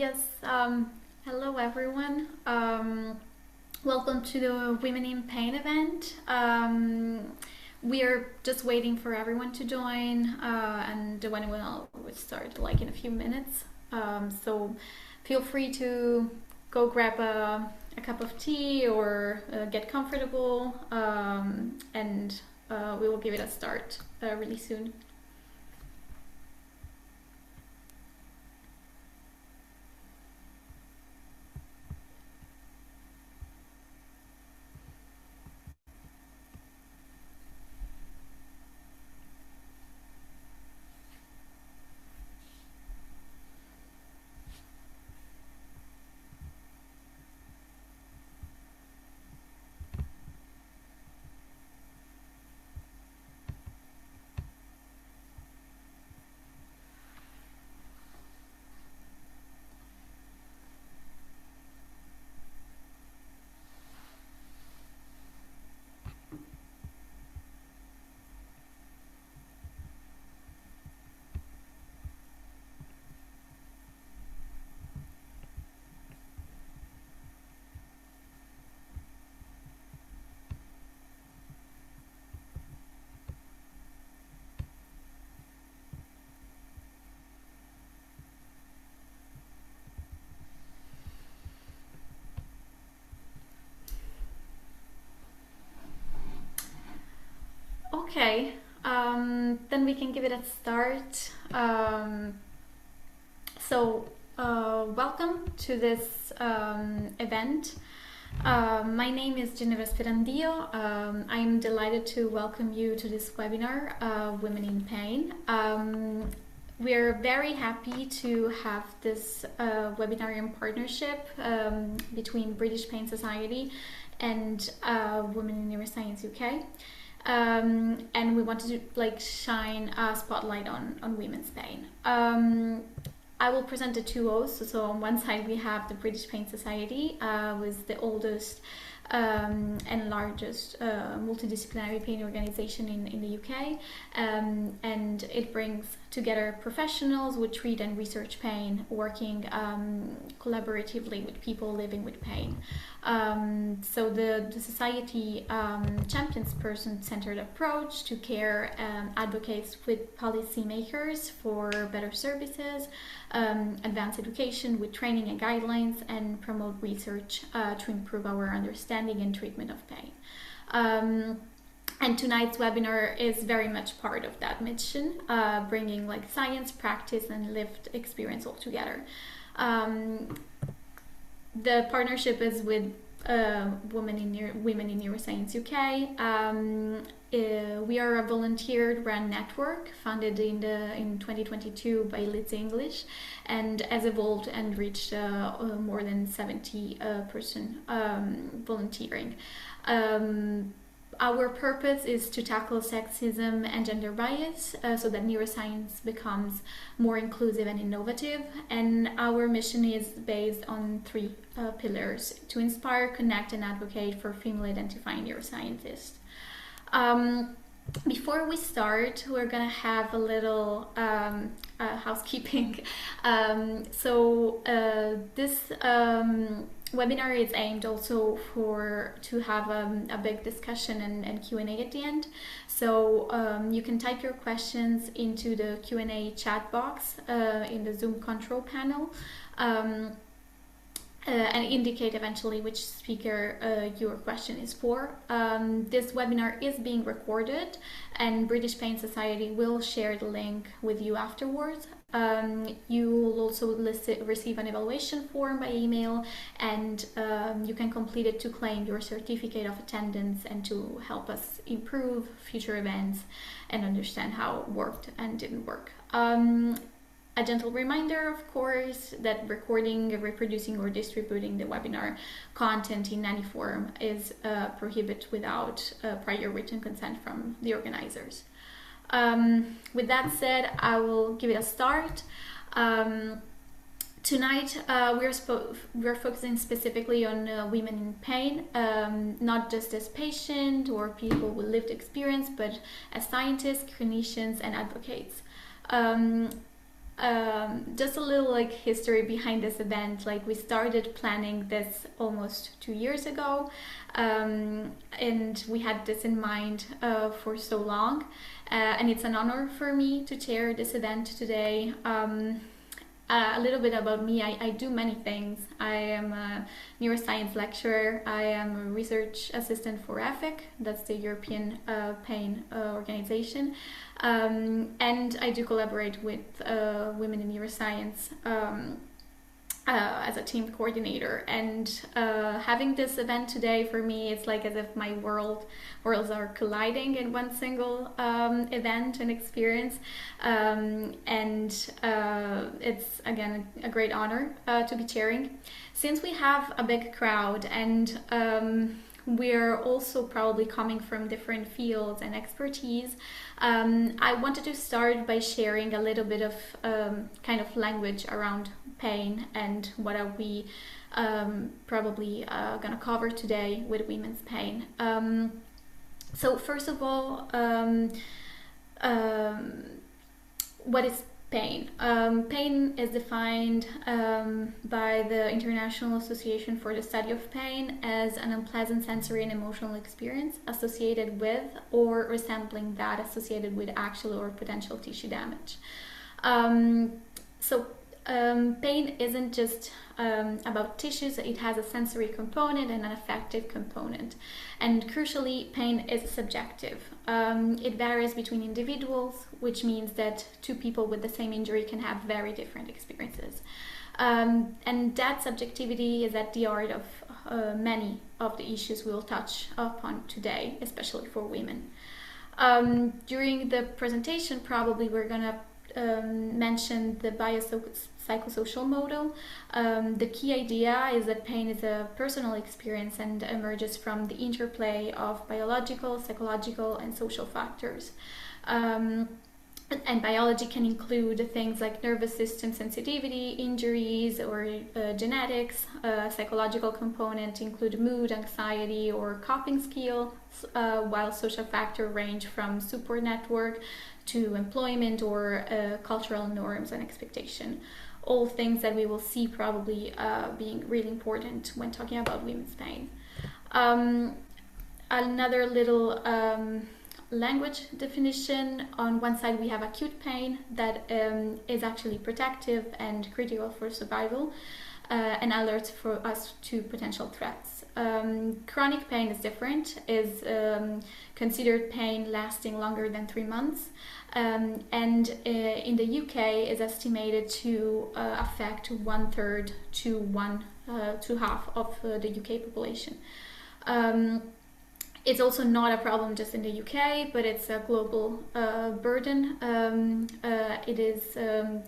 Yes, hello everyone. Welcome to the Women in Pain event. We are just waiting for everyone to join, and the one will start like in a few minutes. So feel free to go grab a cup of tea or get comfortable, and we will give it a start really soon. Okay, then we can give it a start. Welcome to this event. My name is Ginevra Sperandio. I'm delighted to welcome you to this webinar, Women in Pain. We're very happy to have this webinar in partnership between British Pain Society and Women in Neuroscience UK. And we wanted to shine a spotlight on women's pain. I will present the two O's. So on one side we have the British Pain Society, with the oldest and largest multidisciplinary pain organization in the UK, and it brings together professionals who treat and research pain, working collaboratively with people living with pain. So the society champions person-centered approach to care, advocates with policymakers for better services, advance education with training and guidelines, and promote research to improve our understanding and treatment of pain. And tonight's webinar is very much part of that mission, bringing science, practice, and lived experience all together. The partnership is with Women in Neuroscience UK. We are a volunteer-run network founded in 2022 by Leeds English, and has evolved and reached more than 70 person volunteering. Our purpose is to tackle sexism and gender bias so that neuroscience becomes more inclusive and innovative. And our mission is based on three pillars: to inspire, connect, and advocate for female-identifying neuroscientists. Before we start, we're going to have a little housekeeping. This webinar is aimed also to have a big discussion and Q&A at the end. So you can type your questions into the Q&A chat box in the Zoom control panel, and indicate eventually which speaker your question is for. This webinar is being recorded, and British Pain Society will share the link with you afterwards. You will also receive an evaluation form by email, and you can complete it to claim your certificate of attendance and to help us improve future events and understand how it worked and didn't work. A gentle reminder, of course, that recording, reproducing, or distributing the webinar content in any form is prohibited without prior written consent from the organizers. With that said, I will give it a start. Tonight, we're focusing specifically on women in pain, not just as patients or people with lived experience, but as scientists, clinicians, and advocates. Just a little like history behind this event. Like we started planning this almost 2 years ago, and we had this in mind for so long, and it's an honor for me to chair this event today. A little bit about me. I do many things. I am a neuroscience lecturer. I am a research assistant for EFIC, that's the European Pain Organization. And I do collaborate with women in neuroscience as a team coordinator. And having this event today for me, it's like as if my worlds are colliding in one single event and experience. And it's again a great honor to be chairing. Since we have a big crowd and we're also probably coming from different fields and expertise, I wanted to start by sharing a little bit of kind of language around pain and what are we probably going to cover today with women's pain. So first of all, what is pain? Pain is defined by the International Association for the Study of Pain as an unpleasant sensory and emotional experience associated with or resembling that associated with actual or potential tissue damage. Pain isn't just about tissues, it has a sensory component and an affective component. And crucially, pain is subjective. It varies between individuals, which means that two people with the same injury can have very different experiences. And that subjectivity is at the heart of many of the issues we'll touch upon today, especially for women. During the presentation, probably we're going to mention the biopsychosocial model. The key idea is that pain is a personal experience and emerges from the interplay of biological, psychological, and social factors. And biology can include things like nervous system sensitivity, injuries, or genetics. Psychological component include mood, anxiety, or coping skills, while social factors range from support network to employment or cultural norms and expectation. All things that we will see probably being really important when talking about women's pain. Another little language definition. On one side we have acute pain that is actually protective and critical for survival and alerts for us to potential threats. Chronic pain is different, is considered pain lasting longer than 3 months, and in the UK is estimated to affect 1/3 to half of the UK population. It's also not a problem just in the UK, but it's a global burden. It is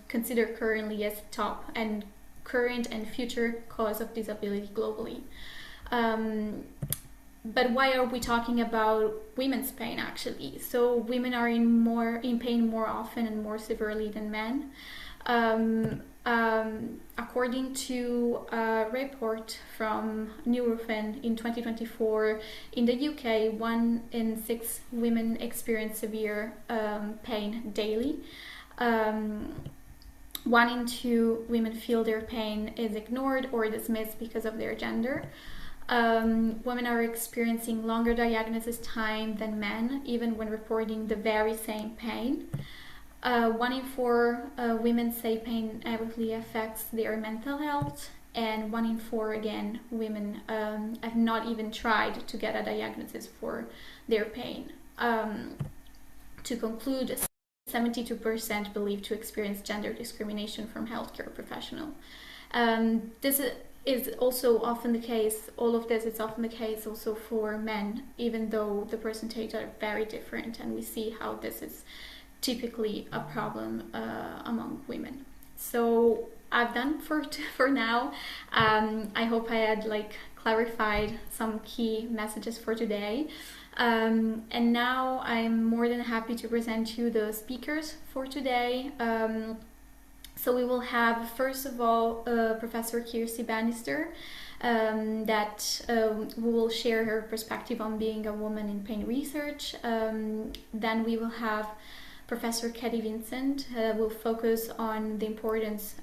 considered currently as top and current and future cause of disability globally. But why are we talking about women's pain actually? So women are in pain more often and more severely than men. According to a report from Neuroscience in 2024, in the UK, 1 in 6 women experience severe pain daily. 1 in 2 women feel their pain is ignored or dismissed because of their gender. Women are experiencing longer diagnosis time than men, even when reporting the very same pain. 1 in 4 women say pain negatively affects their mental health, and 1 in 4 again women have not even tried to get a diagnosis for their pain. To conclude, 72% believe to experience gender discrimination from healthcare professional. This is also often the case, all of this is often the case also for men, even though the percentages are very different, and we see how this is typically a problem among women. So I've done for now. I hope I had clarified some key messages for today. And now I'm more than happy to present you the speakers for today. So we will have, first of all, Professor Kirsty Bannister, that will share her perspective on being a woman in pain research. Then we will have Professor Katie Vincent will focus on the importance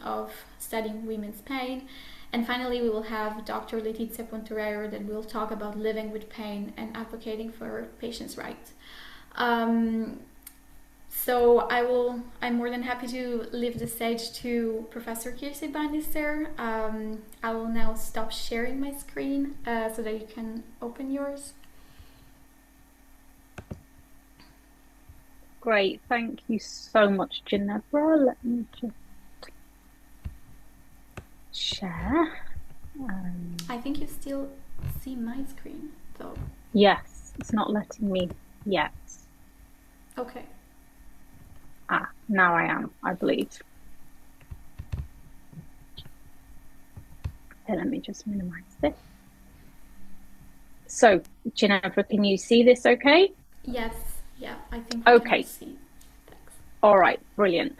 of studying women's pain. And finally, we will have Dr. Letizia Pontorero that will talk about living with pain and advocating for patients' rights. So I'm more than happy to leave the stage to Professor Kirsi Bannister. I will now stop sharing my screen so that you can open yours. Great, thank you so much, Ginevra. Let me just share. I think you still see my screen, though. Yes, it's not letting me yet. Okay. Now I am, I believe. Okay, let me just minimize this. So, Ginevra, can you see this okay? Yes, yeah, I think we can see. Thanks. All right, brilliant.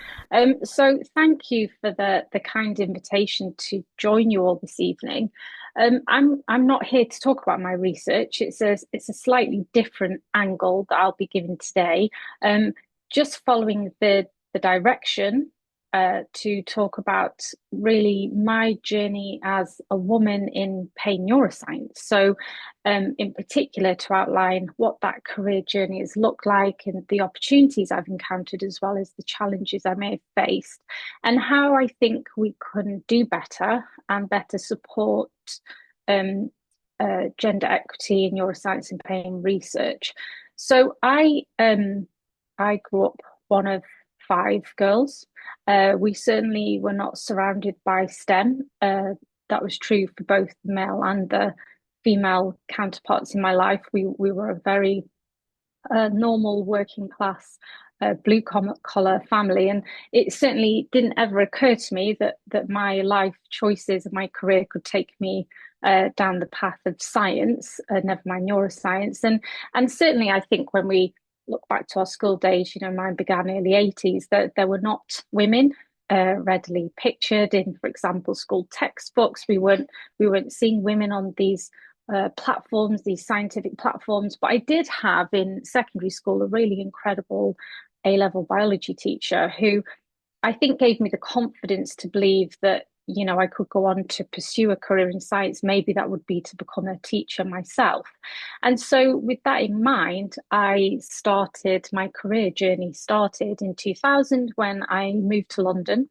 So thank you for the kind invitation to join you all this evening. I'm not here to talk about my research. It's a slightly different angle that I'll be giving today. Just following the direction to talk about really my journey as a woman in pain neuroscience. So, in particular, to outline what that career journey has looked like and the opportunities I've encountered, as well as the challenges I may have faced, and how I think we can do better and better support gender equity in neuroscience and pain research. So, I grew up one of 5 girls. We certainly were not surrounded by STEM. That was true for both the male and the female counterparts in my life. We were a very normal working class blue collar family, and it certainly didn't ever occur to me that my life choices and my career could take me down the path of science, never mind neuroscience. And certainly, I think when we look back to our school days, mine began early 80s, that there were not women readily pictured in, for example, school textbooks. We weren't seeing women on these platforms, these scientific platforms. But I did have in secondary school a really incredible A-level biology teacher who I think gave me the confidence to believe that, I could go on to pursue a career in science. Maybe that would be to become a teacher myself. And so with that in mind, my career journey started in 2000 when I moved to London.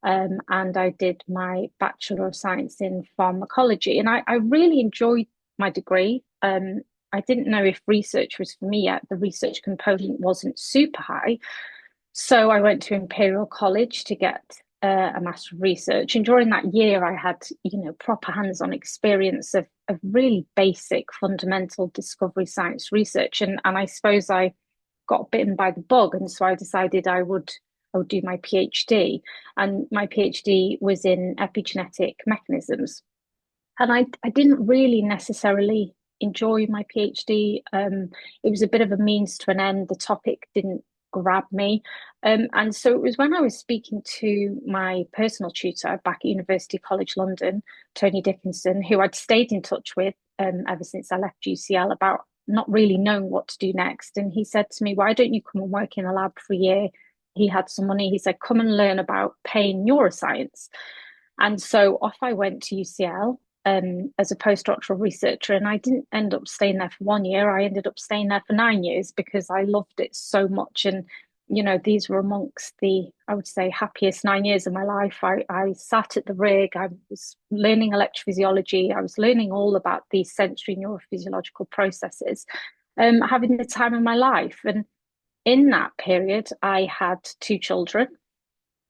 And I did my Bachelor of Science in Pharmacology. And I really enjoyed my degree. I didn't know if research was for me yet. The research component wasn't super high. So I went to Imperial College to get a Master of Research. And during that year, I had, proper hands-on experience of really basic, fundamental discovery science research. And I suppose I got bitten by the bug. And so I decided I would do my PhD. And my PhD was in epigenetic mechanisms. And I didn't really necessarily enjoy my PhD. It was a bit of a means to an end. The topic didn't grab me. And so it was when I was speaking to my personal tutor back at University College London, Tony Dickinson, who I'd stayed in touch with ever since I left UCL, about not really knowing what to do next. And he said to me, "Why don't you come and work in a lab for a year?" He had some money. He said, "Come and learn about pain neuroscience." And so off I went to UCL as a postdoctoral researcher. And I didn't end up staying there for 1 year. I ended up staying there for 9 years because I loved it so much. And, these were amongst I would say, happiest 9 years of my life. I sat at the rig. I was learning electrophysiology. I was learning all about these sensory neurophysiological processes, having the time of my life. And in that period, I had 2 children.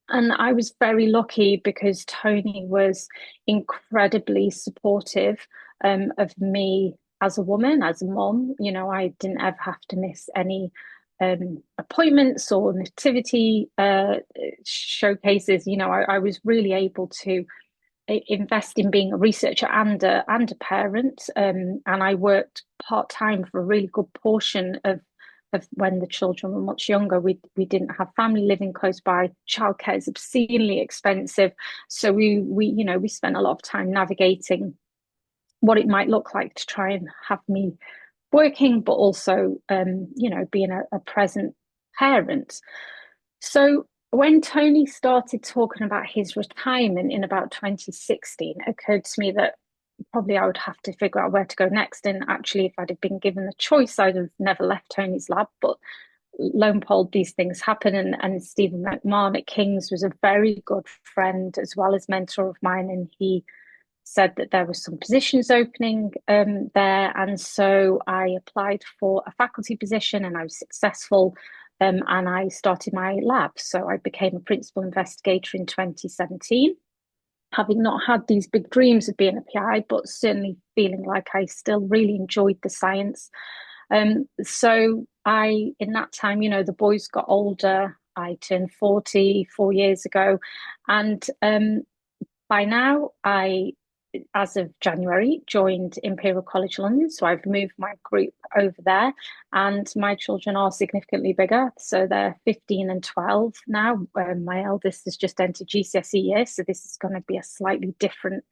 And I was very lucky because Tony was incredibly supportive of me as a woman, as a mom. I didn't ever have to miss any appointments or nativity showcases. I was really able to invest in being a researcher and a parent. And I worked part-time for a really good portion of when the children were much younger. We didn't have family living close by. Childcare is obscenely expensive. So we spent a lot of time navigating what it might look like to try and have me working, but also being a present parent. So when Tony started talking about his retirement in about 2016, it occurred to me that probably I would have to figure out where to go next. And actually, if I'd have been given the choice, I'd have never left Tony's lab. But lo and behold, these things happen. And Stephen McMahon at King's was a very good friend as well as mentor of mine. And he said that there were some positions opening there. And so I applied for a faculty position and I was successful. And I started my lab. So I became a principal investigator in 2017, having not had these big dreams of being a PI, but certainly feeling like I still really enjoyed the science. So in that time, the boys got older. I turned 40 4 years ago. And by now, as of January, joined Imperial College London. So I've moved my group over there, and my children are significantly bigger. So they're 15 and 12 now. My eldest has just entered GCSE year. So this is going to be a slightly different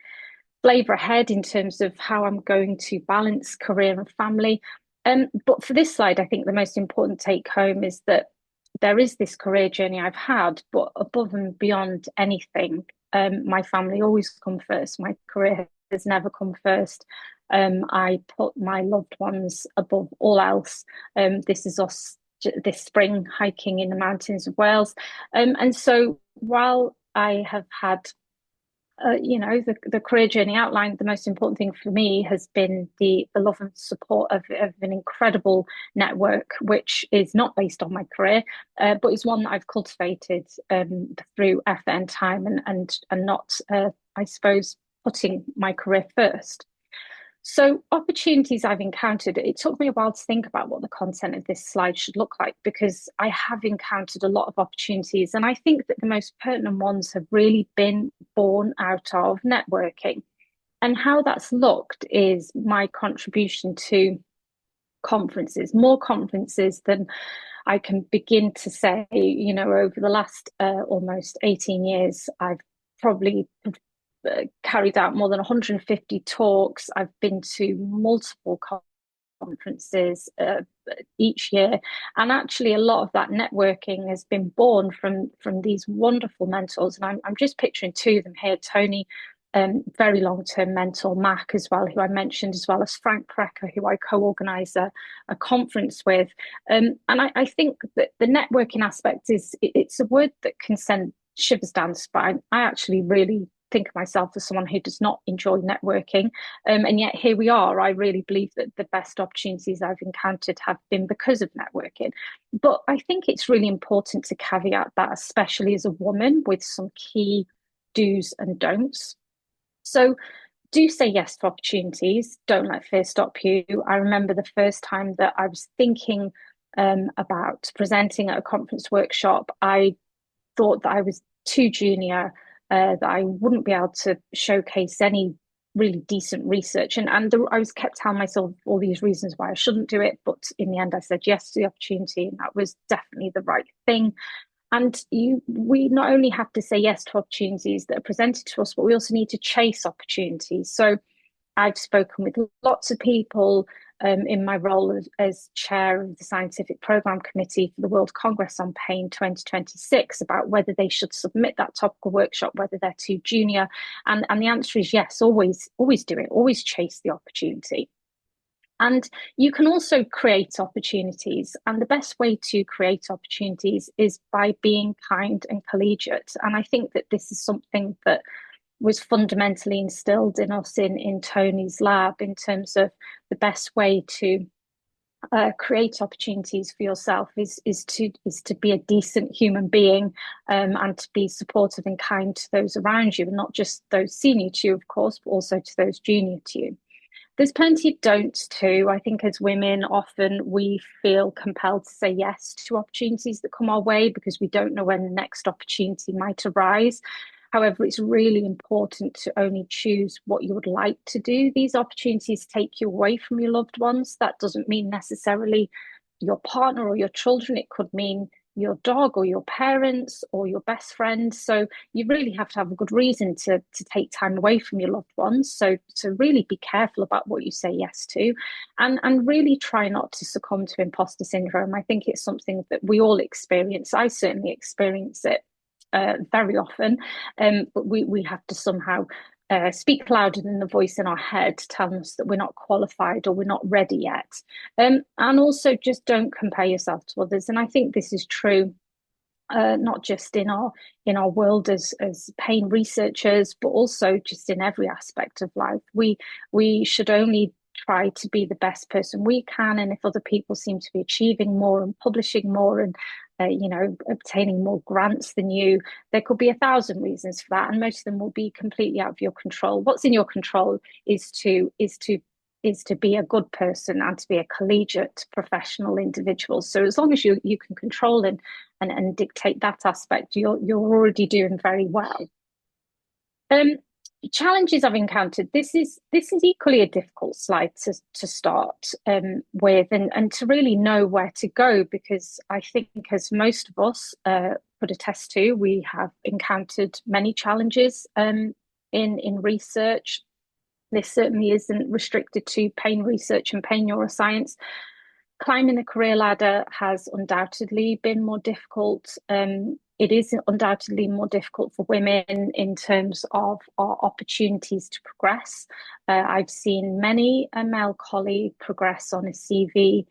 flavour ahead in terms of how I'm going to balance career and family. But for this slide, I think the most important take home is that there is this career journey I've had, but above and beyond anything, my family always come first. My career has never come first. I put my loved ones above all else. This is us this spring hiking in the mountains of Wales. And so while I have had the career journey outlined, the most important thing for me has been the love and support of an incredible network, which is not based on my career, but is one that I've cultivated through effort and time, and not, I suppose, putting my career first. So opportunities I've encountered, it took me a while to think about what the content of this slide should look like, because I have encountered a lot of opportunities. And I think that the most pertinent ones have really been born out of networking. And how that's looked is my contribution to conferences, more conferences than I can begin to say. Over the last almost 18 years, I've probably carried out more than 150 talks. I've been to multiple conferences each year, and actually a lot of that networking has been born from these wonderful mentors. And I'm just picturing two of them here: Tony, very long-term mentor, Mac as well, who I mentioned, as well as Frank Precker, who I co-organise a conference with. And I think that the networking aspect it's a word that can send shivers down the spine. I actually really think of myself as someone who does not enjoy networking. And yet here we are. I really believe that the best opportunities I've encountered have been because of networking. But I think it's really important to caveat that, especially as a woman, with some key do's and don'ts. So do say yes to opportunities. Don't let fear stop you. I remember the first time that I was thinking about presenting at a conference workshop, I thought that I was too junior, that I wouldn't be able to showcase any really decent research. And I was kept telling myself all these reasons why I shouldn't do it. But in the end, I said yes to the opportunity, and that was definitely the right thing. And we not only have to say yes to opportunities that are presented to us, but we also need to chase opportunities. So I've spoken with lots of people in my role as chair of the Scientific Programme Committee for the World Congress on Pain 2026 about whether they should submit that topical workshop, whether they're too junior. And the answer is yes, always do it, always chase the opportunity. And you can also create opportunities. And the best way to create opportunities is by being kind and collegiate. And I think that this is something that was fundamentally instilled in us in Tony's lab, in terms of the best way to create opportunities for yourself is to be a decent human being, and to be supportive and kind to those around you, and not just those senior to you, of course, but also to those junior to you. There's plenty of don'ts too. I think as women, often we feel compelled to say yes to opportunities that come our way because we don't know when the next opportunity might arise. However, it's really important to only choose what you would like to do. These opportunities take you away from your loved ones. That doesn't mean necessarily your partner or your children. It could mean your dog or your parents or your best friend. So you really have to have a good reason to take time away from your loved ones. So really be careful about what you say yes to, and really try not to succumb to imposter syndrome. I think it's something that we all experience. I certainly experience it very often, but we have to somehow speak louder than the voice in our head telling us that we're not qualified or we're not ready yet. And also just don't compare yourself to others. And I think this is true not just in our world as pain researchers, but also just in every aspect of life. We should only try to be the best person we can, and if other people seem to be achieving more and publishing more and obtaining more grants than you, there could be 1,000 reasons for that, and most of them will be completely out of your control. What's in your control is to be a good person and to be a collegiate professional individual. So as long as you can control and dictate that aspect, you're already doing very well. Challenges I've encountered. This is equally a difficult slide to start with, and to really know where to go, because I think, as most of us could attest to, we have encountered many challenges in research. This certainly isn't restricted to pain research and pain neuroscience. Climbing the career ladder has undoubtedly been more difficult. It is undoubtedly more difficult for women in terms of our opportunities to progress. I've seen many a male colleague progress on a CV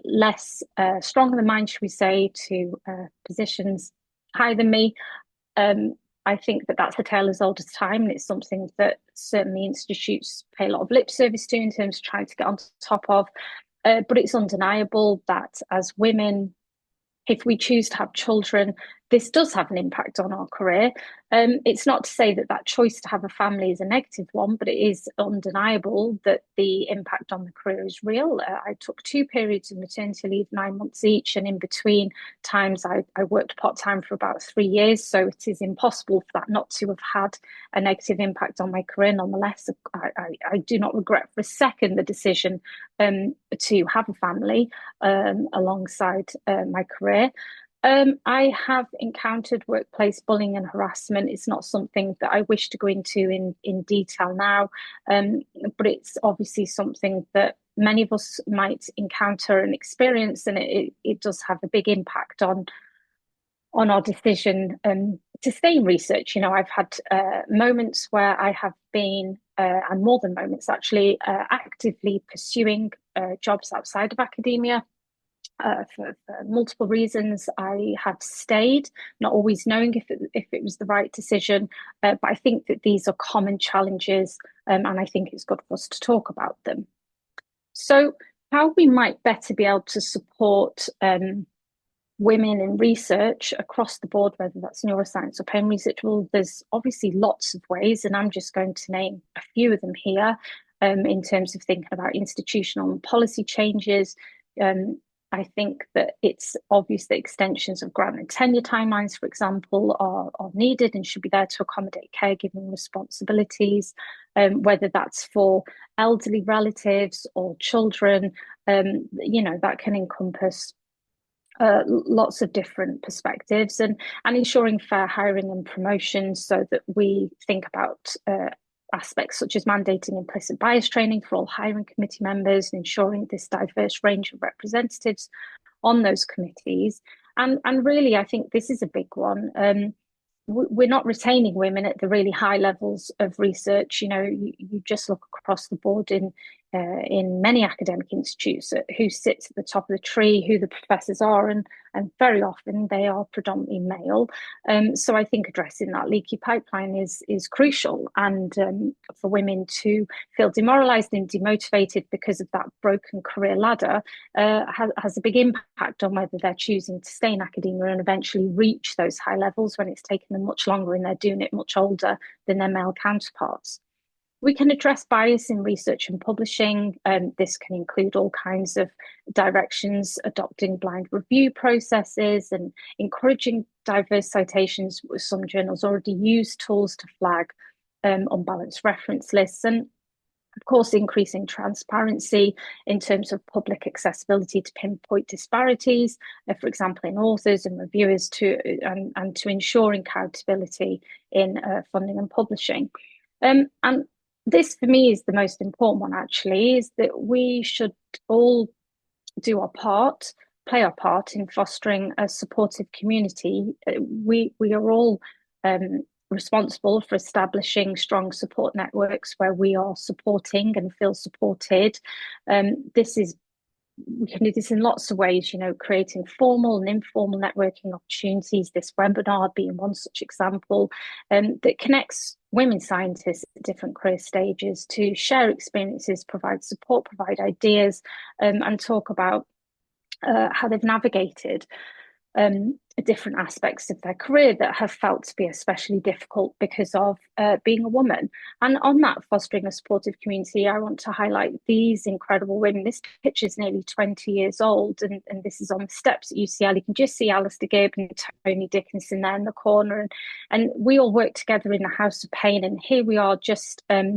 less stronger than mine, should we say, to positions higher than me. I think that that's the tale as old as time, and it's something that certainly institutes pay a lot of lip service to in terms of trying to get on top of. But it's undeniable that as women, if we choose to have children, this does have an impact on our career. It's not to say that choice to have a family is a negative one, but it is undeniable that the impact on the career is real. I took 2 periods of maternity leave, 9 months each, and in between times I worked part-time for about 3 years. So it is impossible for that not to have had a negative impact on my career. Nonetheless, I do not regret for a second the decision to have a family alongside my career. I have encountered workplace bullying and harassment. It's not something that I wish to go into in detail now, but it's obviously something that many of us might encounter and experience, and it does have a big impact on our decision to stay in research. I've had moments where I have been, and more than moments actually, actively pursuing jobs outside of academia. For multiple reasons, I have stayed, not always knowing if it was the right decision. But I think that these are common challenges, and I think it's good for us to talk about them. So, how we might better be able to support women in research across the board, whether that's neuroscience or pain research, well, there's obviously lots of ways, and I'm just going to name a few of them here. In terms of thinking about institutional and policy changes, I think that it's obvious that extensions of grant and tenure timelines, for example, are needed and should be there to accommodate caregiving responsibilities, whether that's for elderly relatives or children. That can encompass lots of different perspectives, and ensuring fair hiring and promotion, so that we think about aspects such as mandating implicit bias training for all hiring committee members and ensuring this diverse range of representatives on those committees. And really, I think this is a big one. We're not retaining women at the really high levels of research. You just look across the board in many academic institutes at who sits at the top of the tree, who the professors are, and very often they are predominantly male. So I think addressing that leaky pipeline is crucial, and for women to feel demoralised and demotivated because of that broken career ladder has a big impact on whether they're choosing to stay in academia and eventually reach those high levels when it's taken them much longer and they're doing it much older than their male counterparts. We can address bias in research and publishing. This can include all kinds of directions, adopting blind review processes and encouraging diverse citations. Some journals already use tools to flag unbalanced reference lists. And Of course, increasing transparency in terms of public accessibility to pinpoint disparities, for example, in authors and reviewers, and to ensure accountability in funding and publishing. And this, for me, is the most important one, actually, is that we should all do our part, play our part in fostering a supportive community. We are all responsible for establishing strong support networks where we are supporting and feel supported. We can do this in lots of ways, creating formal and informal networking opportunities, this webinar being one such example, that connects women scientists at different career stages to share experiences, provide support, provide ideas, and talk about how they've navigated different aspects of their career that have felt to be especially difficult because of being a woman. And on that, fostering a supportive community, I want to highlight these incredible women. This picture is nearly 20 years old, and this is on the steps at UCL. You can just see Alistair Gibb and Tony Dickinson there in the corner. And we all work together in the House of Pain. And here we are just a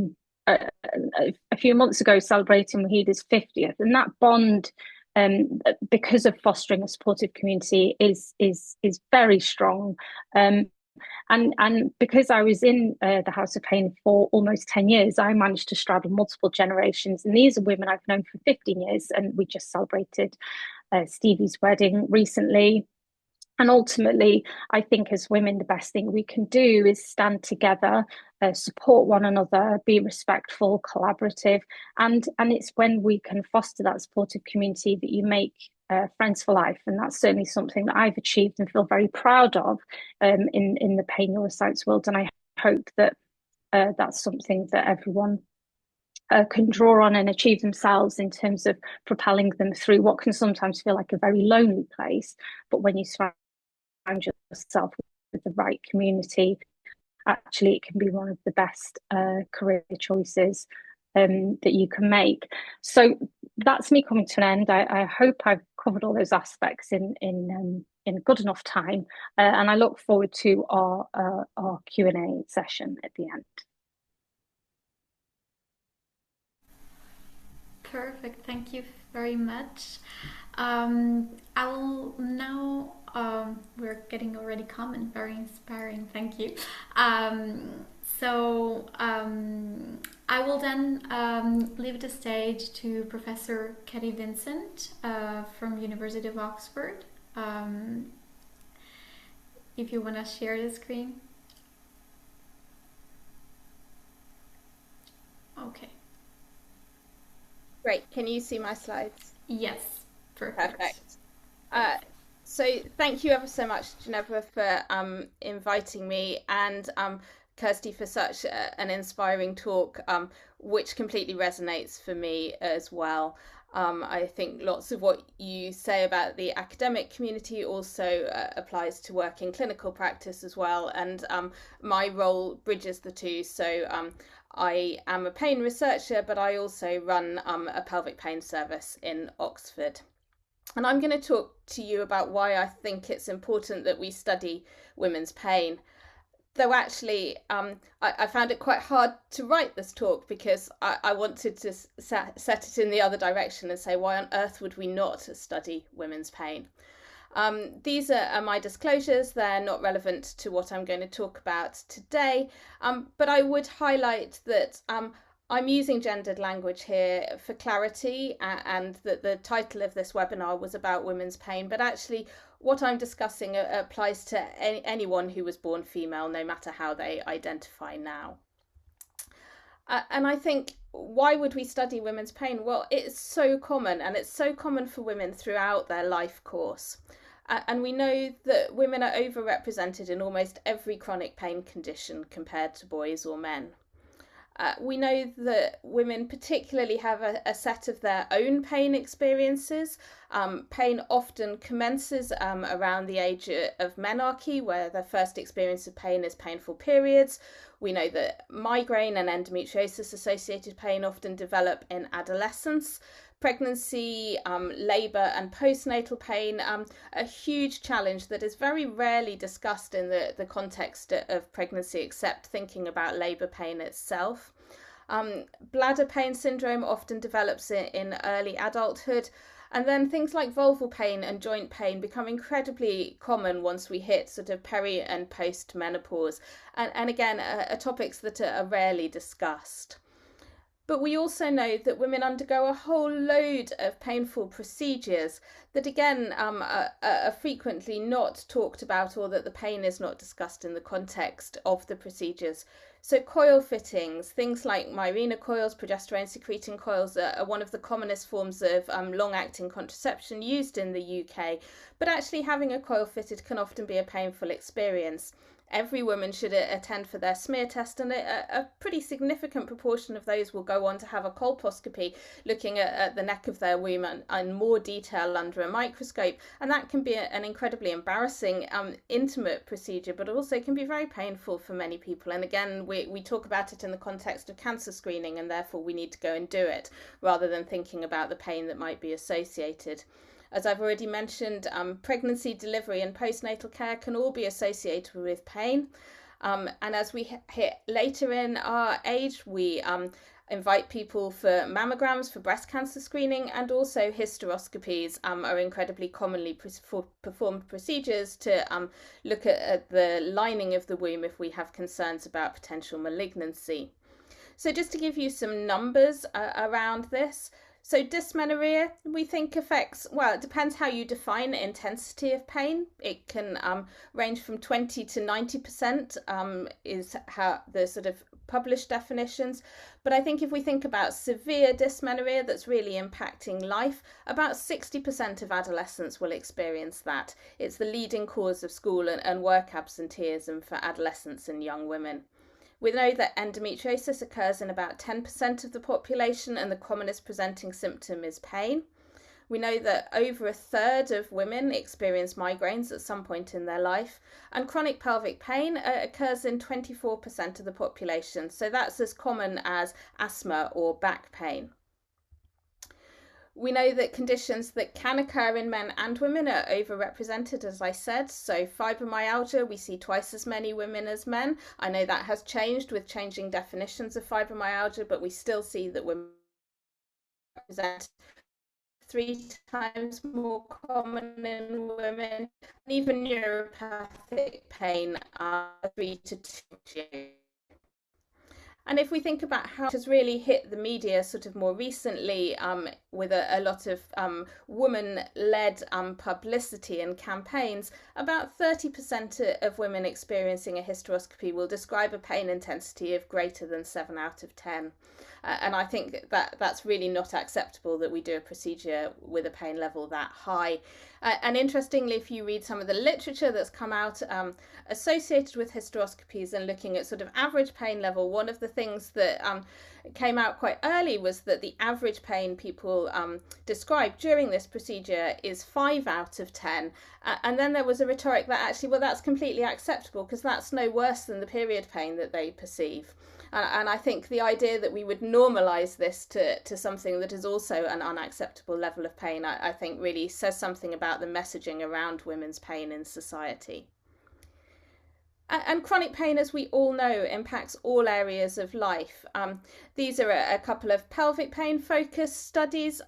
few months ago celebrating Wahida's 50th. And that bond, because of fostering a supportive community, is very strong. And because I was in the House of Pain for almost 10 years, I managed to straddle multiple generations. And these are women I've known for 15 years. And we just celebrated Stevie's wedding recently. And ultimately, I think as women, the best thing we can do is stand together, support one another, be respectful, collaborative. And it's when we can foster that supportive community that you make friends for life. And that's certainly something that I've achieved and feel very proud of in the pain neuroscience world. And I hope that that's something that everyone can draw on and achieve themselves in terms of propelling them through what can sometimes feel like a very lonely place. But when you surround yourself with the right community, actually it can be one of the best career choices that you can make. So that's me coming to an end. I hope I've covered all those aspects in good enough time, and I look forward to our Q&A session at the end. Perfect, thank you very much. I'll now, we're getting already comment, very inspiring, thank you. I will then leave the stage to Professor Katie Vincent from University of Oxford. If you want to share the screen. Okay. Great. Can you see my slides? Yes. Perfect. So thank you ever so much, Ginevra, for inviting me, and Kirsty for such an inspiring talk, which completely resonates for me as well. I think lots of what you say about the academic community also applies to work in clinical practice as well, and my role bridges the two. So I am a pain researcher, but I also run a pelvic pain service in Oxford. And I'm going to talk to you about why I think it's important that we study women's pain. Though actually, I found it quite hard to write this talk because I wanted to set it in the other direction and say, why on earth would we not study women's pain? These are my disclosures. They're not relevant to what I'm going to talk about today, but I would highlight that I'm using gendered language here for clarity, and that the title of this webinar was about women's pain, but actually what I'm discussing applies to anyone who was born female, no matter how they identify now. And I think, why would we study women's pain? Well, it's so common, and it's so common for women throughout their life course. And we know that women are overrepresented in almost every chronic pain condition compared to boys or men. We know that women particularly have a set of their own pain experiences. Pain often commences around the age of menarche, where their first experience of pain is painful periods. We know that migraine and endometriosis associated pain often develop in adolescence. Pregnancy, labour and postnatal pain, a huge challenge that is very rarely discussed in the context of pregnancy, except thinking about labour pain itself. Bladder pain syndrome often develops in early adulthood. And then things like vulval pain and joint pain become incredibly common once we hit sort of peri and post menopause. And again, are topics that are rarely discussed. But we also know that women undergo a whole load of painful procedures that, again, are frequently not talked about, or that the pain is not discussed in the context of the procedures. So coil fittings, things like Mirena coils, progesterone secreting coils, are one of the commonest forms of long-acting contraception used in the UK. But actually having a coil fitted can often be a painful experience. Every woman should attend for their smear test, and a pretty significant proportion of those will go on to have a colposcopy, looking at the neck of their womb in more detail under a microscope. And that can be an incredibly embarrassing, intimate procedure, but also can be very painful for many people. And again, we talk about it in the context of cancer screening, and therefore we need to go and do it, rather than thinking about the pain that might be associated. As I've already mentioned, pregnancy, delivery and postnatal care can all be associated with pain. And as we hit later in our age, we invite people for mammograms, for breast cancer screening, and also hysteroscopies are incredibly commonly performed procedures to look at the lining of the womb if we have concerns about potential malignancy. So just to give you some numbers around this. So dysmenorrhea, we think affects, well, it depends how you define intensity of pain. It can range from 20 to 90% is how the sort of published definitions. But I think if we think about severe dysmenorrhea that's really impacting life, about 60% of adolescents will experience that. It's the leading cause of school and work absenteeism for adolescents and young women. We know that endometriosis occurs in about 10% of the population, and the commonest presenting symptom is pain. We know that over a third of women experience migraines at some point in their life, and chronic pelvic pain occurs in 24% of the population. So that's as common as asthma or back pain. We know that conditions that can occur in men and women are overrepresented, as I said. So fibromyalgia, we see twice as many women as men. I know that has changed with changing definitions of fibromyalgia, but we still see that women represent 3 times more common in women, and even neuropathic pain 3 to 2 years. And if we think about how it has really hit the media sort of more recently with a lot of woman-led publicity and campaigns, about 30% of women experiencing a hysteroscopy will describe a pain intensity of greater than 7 out of 10. And I think that that's really not acceptable, that we do a procedure with a pain level that high. And interestingly, if you read some of the literature that's come out associated with hysteroscopies and looking at sort of average pain level, one of the things that came out quite early was that the average pain people described during this procedure is 5 out of 10. And then there was a rhetoric that actually, well, that's completely acceptable because that's no worse than the period pain that they perceive. And I think the idea that we would normalise this to something that is also an unacceptable level of pain, I think really says something about the messaging around women's pain in society. And chronic pain, as we all know, impacts all areas of life. These are a couple of pelvic pain focused studies.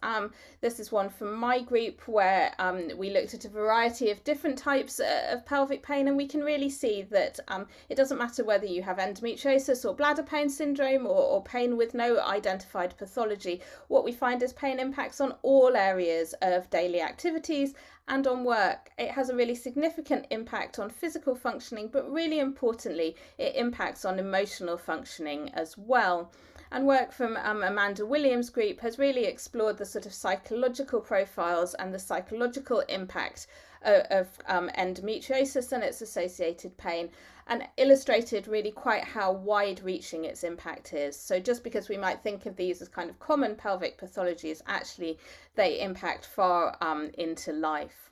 This is one from my group where we looked at a variety of different types of pelvic pain, and we can really see that it doesn't matter whether you have endometriosis or bladder pain syndrome or pain with no identified pathology. What we find is pain impacts on all areas of daily activities and on work. It has a really significant impact on physical functioning, but really importantly, it impacts on emotional functioning as well. And work from Amanda Williams' group has really explored the sort of psychological profiles and the psychological impact of endometriosis and its associated pain, and illustrated really quite how wide-reaching its impact is. So just because we might think of these as kind of common pelvic pathologies, actually they impact far into life.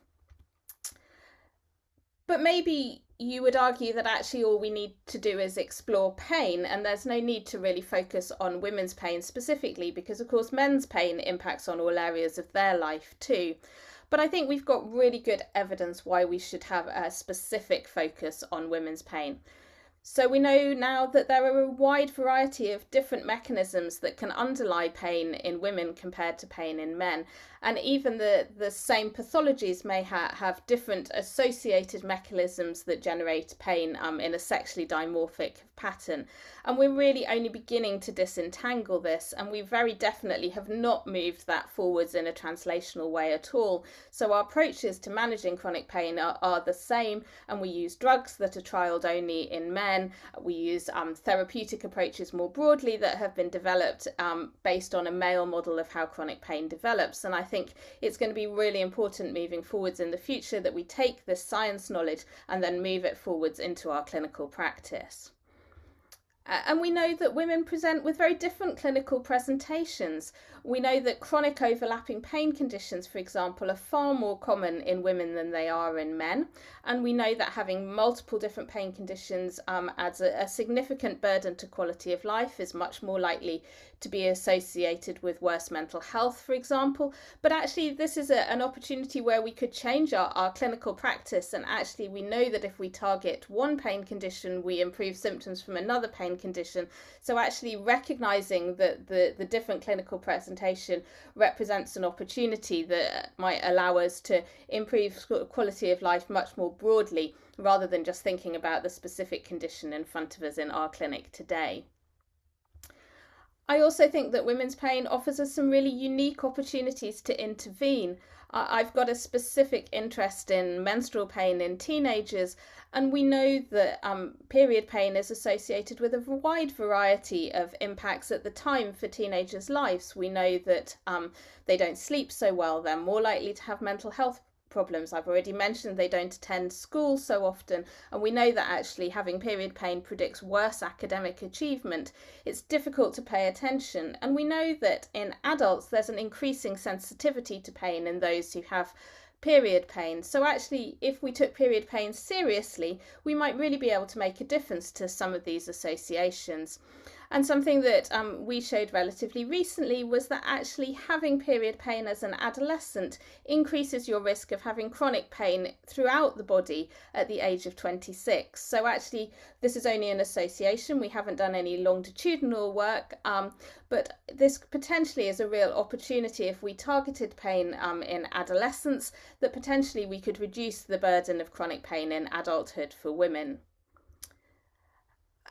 But maybe you would argue that actually all we need to do is explore pain, and there's no need to really focus on women's pain specifically, because of course men's pain impacts on all areas of their life too. But I think we've got really good evidence why we should have a specific focus on women's pain. So we know now that there are a wide variety of different mechanisms that can underlie pain in women compared to pain in men. And even the same pathologies may have different associated mechanisms that generate pain in a sexually dimorphic pattern. And we're really only beginning to disentangle this, and we very definitely have not moved that forwards in a translational way at all. So our approaches to managing chronic pain are the same, and we use drugs that are trialled only in men. We use therapeutic approaches more broadly that have been developed based on a male model of how chronic pain develops. And I think it's going to be really important moving forwards in the future that we take this science knowledge and then move it forwards into our clinical practice. And we know that women present with very different clinical presentations. We know that chronic overlapping pain conditions, for example, are far more common in women than they are in men. And we know that having multiple different pain conditions adds a significant burden to quality of life, is much more likely to be associated with worse mental health, for example. But actually, this is an opportunity where we could change our clinical practice. And actually, we know that if we target one pain condition, we improve symptoms from another pain condition. So actually recognizing that the different clinical presentation represents an opportunity that might allow us to improve quality of life much more broadly, rather than just thinking about the specific condition in front of us in our clinic today. I also think that women's pain offers us some really unique opportunities to intervene. I've got a specific interest in menstrual pain in teenagers, and we know that period pain is associated with a wide variety of impacts at the time for teenagers' lives. We know that they don't sleep so well, they're more likely to have mental health problems. I've already mentioned they don't attend school so often, and we know that actually having period pain predicts worse academic achievement. It's difficult to pay attention, and we know that in adults there's an increasing sensitivity to pain in those who have period pain. So actually, if we took period pain seriously, we might really be able to make a difference to some of these associations. And something that we showed relatively recently was that actually having period pain as an adolescent increases your risk of having chronic pain throughout the body at the age of 26. So actually, this is only an association. We haven't done any longitudinal work, but this potentially is a real opportunity if we targeted pain in adolescence, that potentially we could reduce the burden of chronic pain in adulthood for women.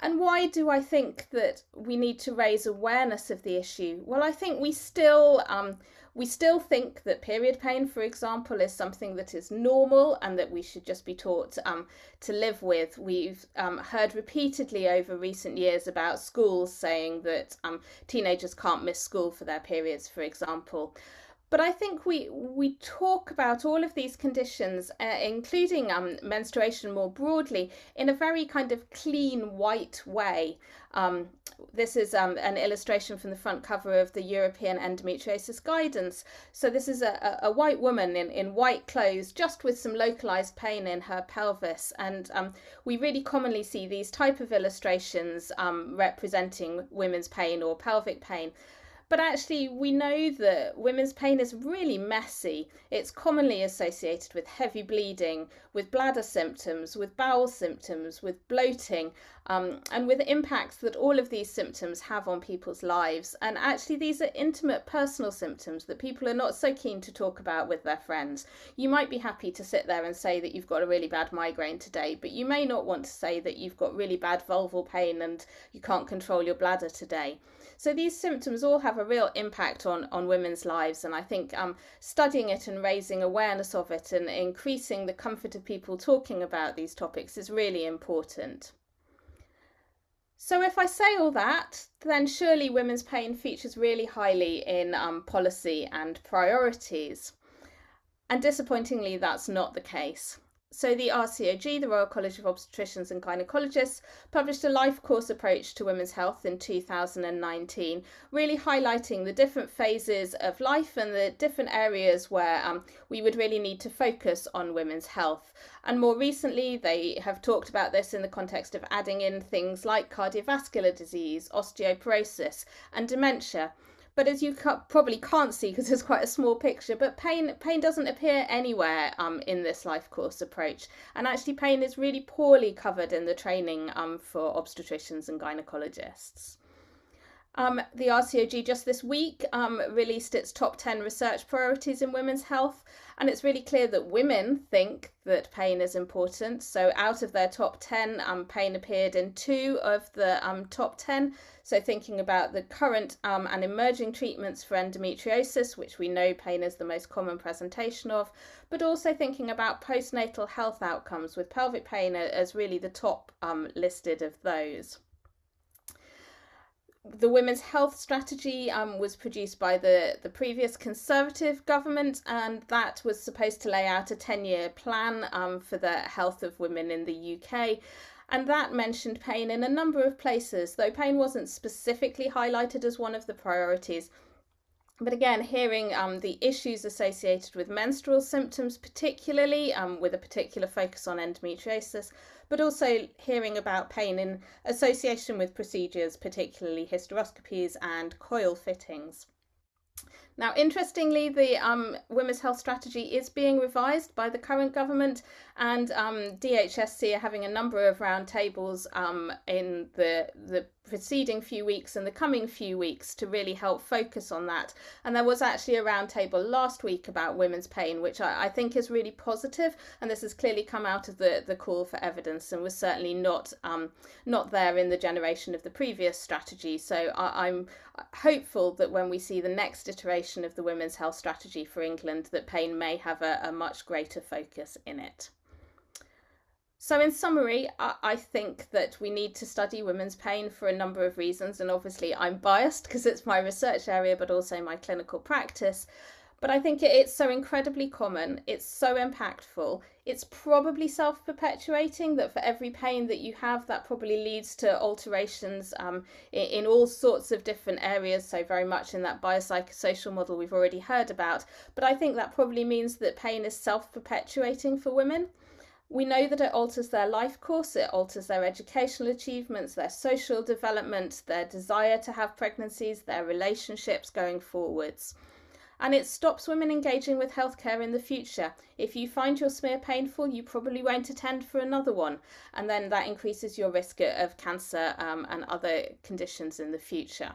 And why do I think that we need to raise awareness of the issue? Well, I think we still think that period pain, for example, is something that is normal and that we should just be taught to live with. We've heard repeatedly over recent years about schools saying that teenagers can't miss school for their periods, for example. But I think we talk about all of these conditions, including menstruation more broadly, in a very kind of clean, white way. This is an illustration from the front cover of the European Endometriosis Guidance. So this is a white woman in white clothes, just with some localized pain in her pelvis. And we really commonly see these type of illustrations representing women's pain or pelvic pain. But actually, we know that women's pain is really messy. It's commonly associated with heavy bleeding, with bladder symptoms, with bowel symptoms, with bloating, and with impacts that all of these symptoms have on people's lives. And actually, these are intimate personal symptoms that people are not so keen to talk about with their friends. You might be happy to sit there and say that you've got a really bad migraine today, but you may not want to say that you've got really bad vulval pain and you can't control your bladder today. So these symptoms all have a real impact on women's lives, and I think studying it and raising awareness of it and increasing the comfort of people talking about these topics is really important. So if I say all that, then surely women's pain features really highly in policy and priorities. And disappointingly, that's not the case. So the RCOG, the Royal College of Obstetricians and Gynecologists, published a life course approach to women's health in 2019, really highlighting the different phases of life and the different areas where we would really need to focus on women's health. And more recently, they have talked about this in the context of adding in things like cardiovascular disease, osteoporosis, and dementia. But as you probably can't see because it's quite a small picture, but pain doesn't appear anywhere in this life course approach. And actually pain is really poorly covered in the training for obstetricians and gynecologists. The RCOG just this week released its top 10 research priorities in women's health, and it's really clear that women think that pain is important. So out of their top 10, pain appeared in 2 of the top 10. So thinking about the current and emerging treatments for endometriosis, which we know pain is the most common presentation of, but also thinking about postnatal health outcomes with pelvic pain as really the top listed of those. The Women's Health Strategy was produced by the previous Conservative government, and that was supposed to lay out a 10-year plan for the health of women in the UK. And that mentioned pain in a number of places, though pain wasn't specifically highlighted as one of the priorities. But again, hearing the issues associated with menstrual symptoms, particularly with a particular focus on endometriosis, but also hearing about pain in association with procedures, particularly hysteroscopies and coil fittings. Now, interestingly, the Women's Health Strategy is being revised by the current government, and DHSC are having a number of roundtables in the preceding few weeks and the coming few weeks to really help focus on that. And there was actually a roundtable last week about women's pain, which I think is really positive, and this has clearly come out of the call for evidence and was certainly not there in the generation of the previous strategy. So I'm hopeful that when we see the next iteration of the Women's Health Strategy for England, that pain may have a much greater focus in it. So in summary, I think that we need to study women's pain for a number of reasons, and obviously I'm biased because it's my research area but also my clinical practice. But I think it's so incredibly common, it's so impactful, it's probably self-perpetuating, that for every pain that you have, that probably leads to alterations in all sorts of different areas, so very much in that biopsychosocial model we've already heard about. But I think that probably means that pain is self-perpetuating for women. We know that it alters their life course, it alters their educational achievements, their social development, their desire to have pregnancies, their relationships going forwards. And it stops women engaging with healthcare in the future. If you find your smear painful, you probably won't attend for another one. And then that increases your risk of cancer and other conditions in the future.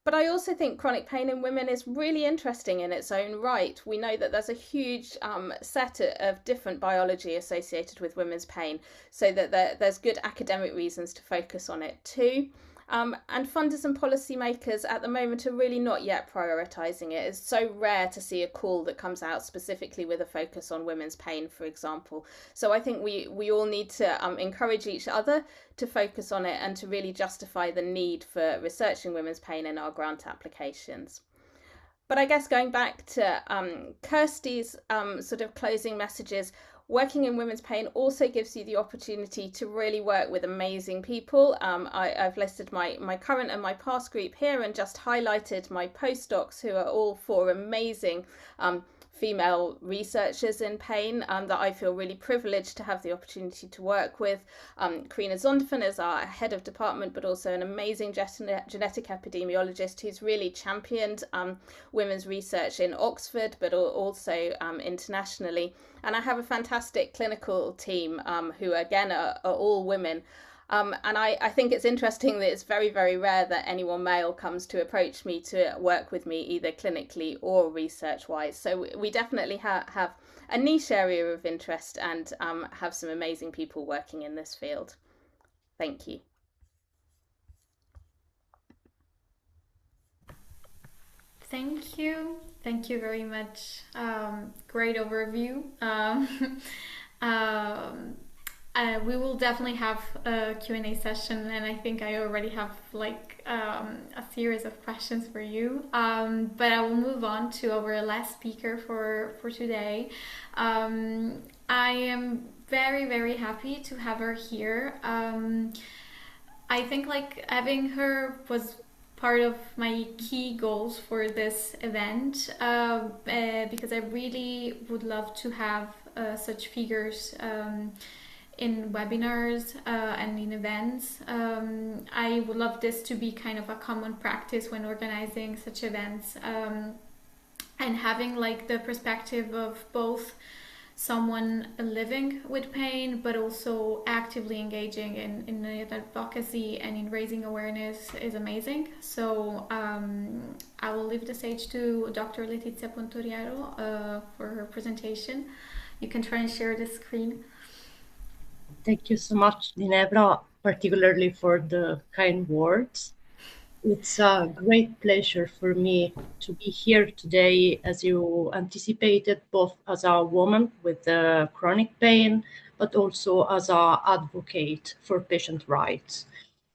But I also think chronic pain in women is really interesting in its own right. We know that there's a huge set of different biology associated with women's pain, so that there's good academic reasons to focus on it too. And funders and policymakers at the moment are really not yet prioritising it. It's so rare to see a call that comes out specifically with a focus on women's pain, for example. So I think we all need to encourage each other to focus on it and to really justify the need for researching women's pain in our grant applications. But I guess going back to Kirsty's sort of closing messages, working in women's pain also gives you the opportunity to really work with amazing people. I've listed my current and my past group here and just highlighted my postdocs, who are all 4 amazing female researchers in pain that I feel really privileged to have the opportunity to work with. Karina Zondervan is our head of department, but also an amazing genetic epidemiologist who's really championed women's research in Oxford, but also internationally. And I have a fantastic clinical team who again are all women. And I think it's interesting that it's very, very rare that anyone male comes to approach me to work with me, either clinically or research-wise. So we definitely have a niche area of interest and have some amazing people working in this field. Thank you. Thank you. Thank you very much. Great overview. We will definitely have a Q&A session, and I think I already have a series of questions for you. But I will move on to our last speaker for today. I am very, very happy to have her here. I think having her was part of my key goals for this event because I really would love to have such figures in webinars and in events. I would love this to be kind of a common practice when organizing such events, and having like the perspective of both someone living with pain but also actively engaging in advocacy and in raising awareness is amazing. So I will leave the stage to Dr. Letizia Pontoriero for her presentation. You can try and share the screen. Thank you so much, Ginevra, particularly for the kind words. It's a great pleasure for me to be here today, as you anticipated, both as a woman with chronic pain, but also as an advocate for patient rights.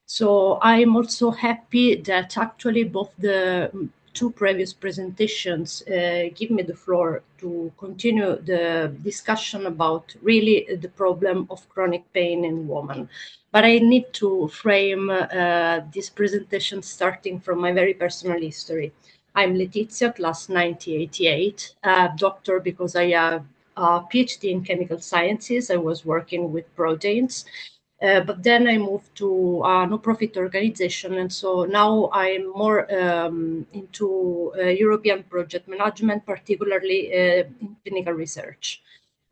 So I'm also happy that actually both the two previous presentations give me the floor to continue the discussion about really the problem of chronic pain in women. But I need to frame this presentation starting from my very personal history. I'm Letizia, class 1988, doctor because I have a PhD in chemical sciences. I was working with proteins. But then I moved to a no-profit organization, and so now I'm more into European project management, particularly in clinical research.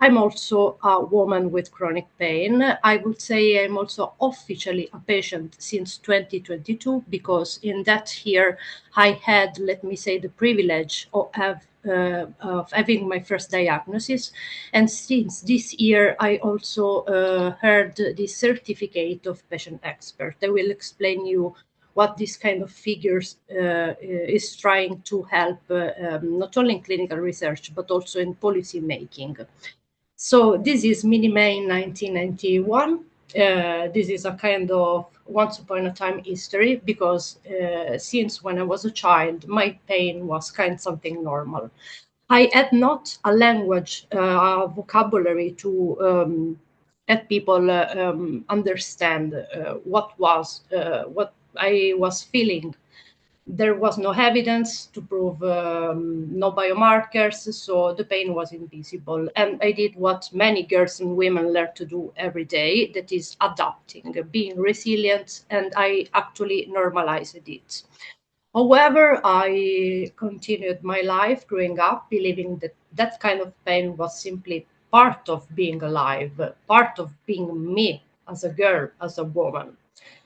I'm also a woman with chronic pain. I would say I'm also officially a patient since 2022 because in that year I had, let me say, the privilege of having my first diagnosis. And since this year, I also heard the certificate of patient expert. I will explain you what this kind of figures is trying to help not only in clinical research, but also in policy making. So this is Mini-May 1991. This is a kind of once upon a time history because since when I was a child, my pain was kind of something normal. I had not a language, a vocabulary to let people understand what I was feeling. There was no evidence to prove no biomarkers, so the pain was invisible. And I did what many girls and women learn to do every day, that is adapting, being resilient, and I actually normalized it. However, I continued my life growing up believing that that kind of pain was simply part of being alive, part of being me as a girl, as a woman.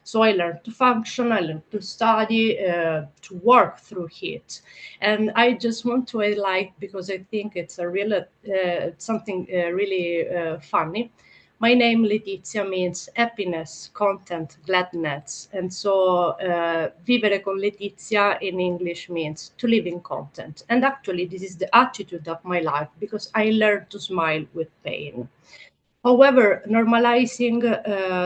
So I learned to function, I learned to study, to work through it. And I just want to highlight, because I think it's a real, something really funny. My name, Letizia, means happiness, content, gladness. And so vivere con Letizia in English means to live in content. And actually, this is the attitude of my life because I learned to smile with pain. However, normalizing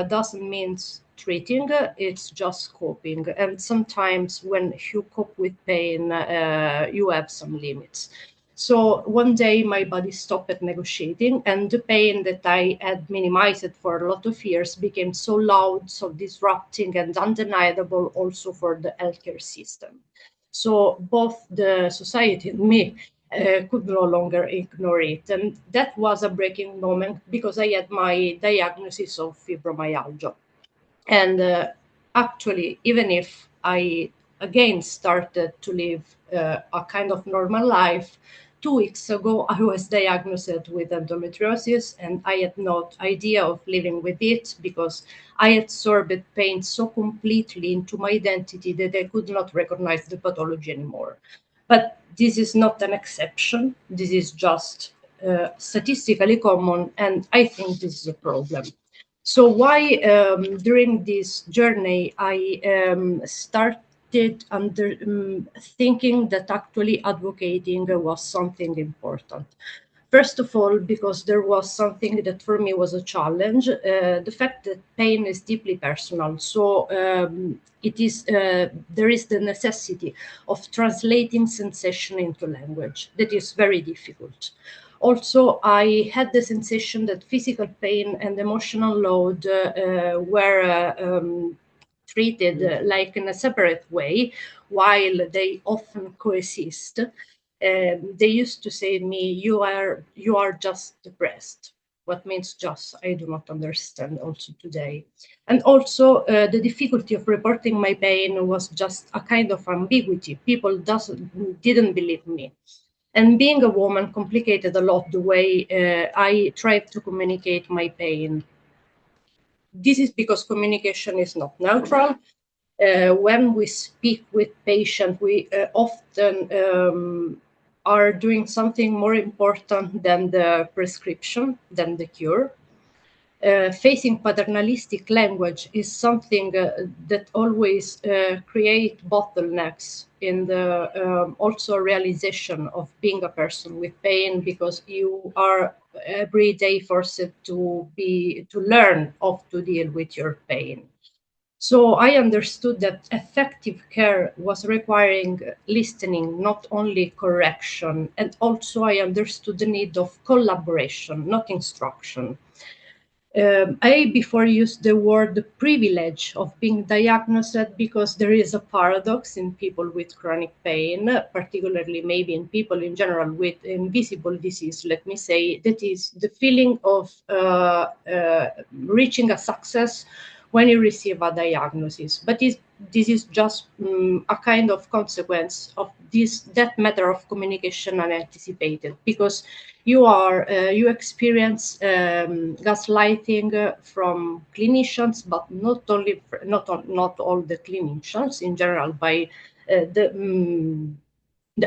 doesn't mean treating, it's just coping. And sometimes when you cope with pain, you have some limits. So one day my body stopped negotiating, and the pain that I had minimized for a lot of years became so loud, so disrupting and undeniable also for the healthcare system. So both the society and me could no longer ignore it. And that was a breaking moment because I had my diagnosis of fibromyalgia. And actually, even if I again started to live a kind of normal life, 2 weeks ago I was diagnosed with endometriosis, and I had no idea of living with it because I absorbed pain so completely into my identity that I could not recognize the pathology anymore. But this is not an exception. This is just statistically common, and I think this is a problem. So why during this journey I started thinking that actually advocating was something important. First of all, because there was something that for me was a challenge, the fact that pain is deeply personal. So there is the necessity of translating sensation into language. That is very difficult. Also, I had the sensation that physical pain and emotional load were treated like in a separate way, while they often coexist. They used to say to me, you are just depressed. What means just, I do not understand also today. And also the difficulty of reporting my pain was just a kind of ambiguity. People didn't believe me. And being a woman complicated a lot the way I tried to communicate my pain. This is because communication is not neutral. When we speak with patients, we often are doing something more important than the prescription, than the cure. Facing paternalistic language is something that always create bottlenecks in the also realization of being a person with pain, because you are every day forced to learn how to deal with your pain. So I understood that effective care was requiring listening, not only correction. And also I understood the need of collaboration, not instruction. I before used the word privilege of being diagnosed, because there is a paradox in people with chronic pain, particularly maybe in people in general with invisible disease, let me say, that is the feeling of reaching a success when you receive a diagnosis. But this is just a kind of consequence of that matter of communication unanticipated, because you experience gaslighting from clinicians, but not all the clinicians in general, by the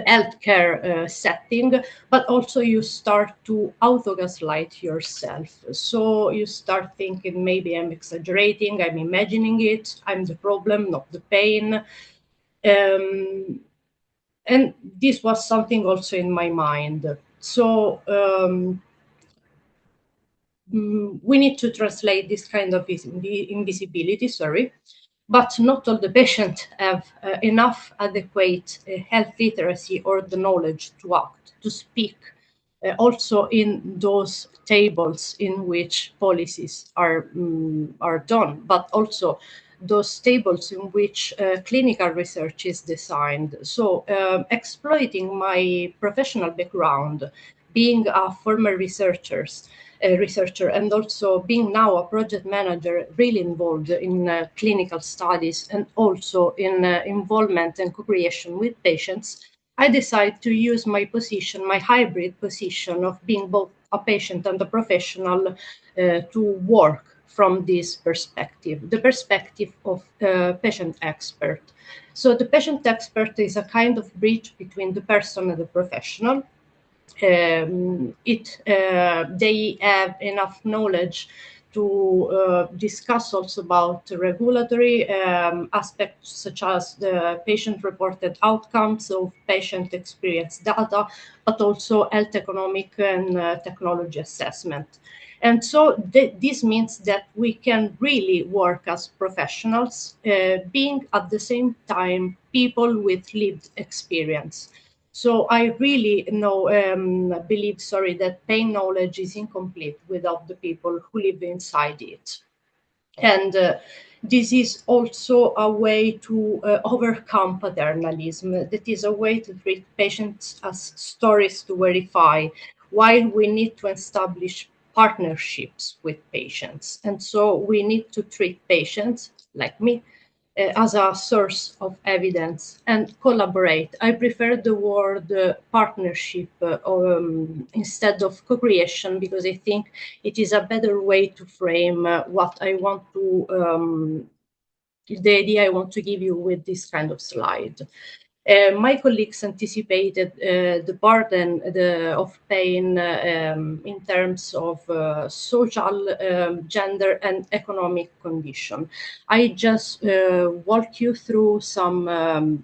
healthcare setting, but also you start to auto-gaslight yourself. So you start thinking, maybe I'm exaggerating, I'm imagining it, I'm the problem, not the pain. And this was something also in my mind. So we need to translate this kind of invisibility, but not all the patients have enough adequate health literacy or the knowledge to act, to speak, also in those tables in which policies are done, but also those tables in which clinical research is designed. So exploiting my professional background, being a former researcher, and also being now a project manager really involved in clinical studies and also in involvement and co-creation with patients, I decided to use my position, my hybrid position of being both a patient and a professional, to work from this perspective, the perspective of patient expert. So the patient expert is a kind of bridge between the person and the professional. They have enough knowledge to discuss also about regulatory aspects, such as the patient-reported outcomes of patient experience data, but also health economic and technology assessment. And so this means that we can really work as professionals, being at the same time people with lived experience. So I really believe, that pain knowledge is incomplete without the people who live inside it. And this is also a way to overcome paternalism. That is a way to treat patients as stories to verify, while we need to establish partnerships with patients. And so we need to treat patients like me as a source of evidence and collaborate. I prefer the word partnership instead of co-creation, because I think it is a better way to frame what I want to, the idea I want to give you with this kind of slide. My colleagues anticipated the burden of pain in terms of social, gender, and economic condition. I just walk you through some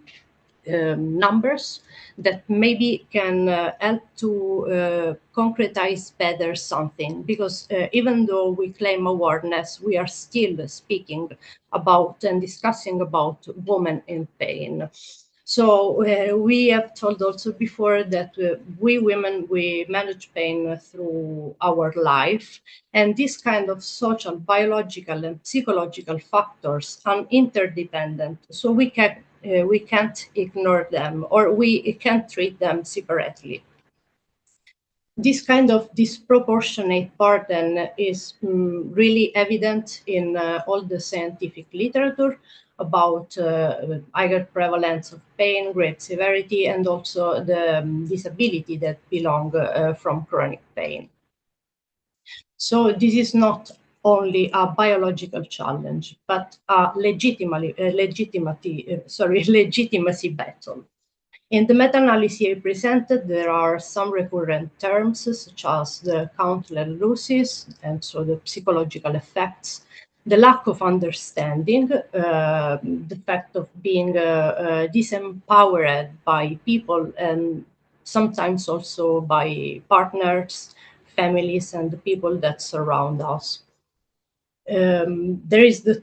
numbers that maybe can help to concretize better something, because even though we claim awareness, we are still speaking about and discussing about women in pain. So we have told also before that we women, we manage pain through our life, and this kind of social, biological, and psychological factors are interdependent. So we can't ignore them, or we can't treat them separately. This kind of disproportionate burden is really evident in all the scientific literature about higher prevalence of pain, great severity, and also the disability that belong from chronic pain. So this is not only a biological challenge, but a legitimacy battle. In the meta-analysis I presented, there are some recurrent terms, such as the countless losses, and so the psychological effects, the lack of understanding, the fact of being disempowered by people, and sometimes also by partners, families, and the people that surround us. There is the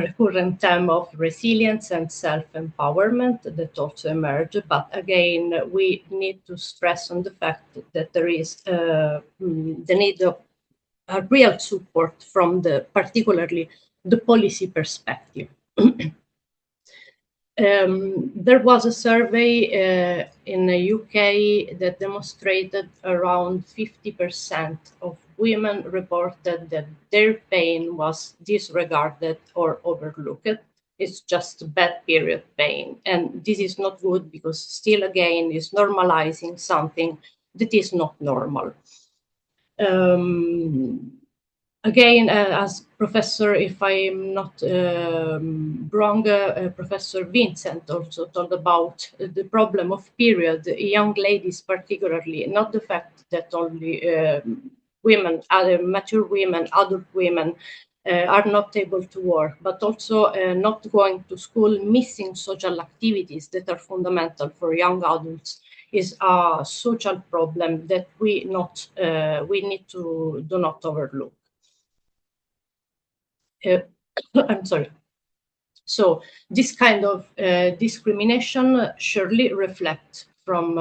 recurrent term of resilience and self-empowerment that also emerged, but again, we need to stress on the fact that there is the need of a real support from particularly the policy perspective. There was a survey in the UK that demonstrated around 50% of women reported that their pain was disregarded or overlooked. It's just bad period pain. And this is not good because still again is normalizing something that is not normal. Again, as Professor, if I'm not wrong, Professor Vincent also told about the problem of period, young ladies particularly, not the fact that only women, other mature women, adult women are not able to work, but also not going to school, missing social activities that are fundamental for young adults is a social problem that we need to do not overlook. I'm sorry. So this kind of discrimination surely reflects from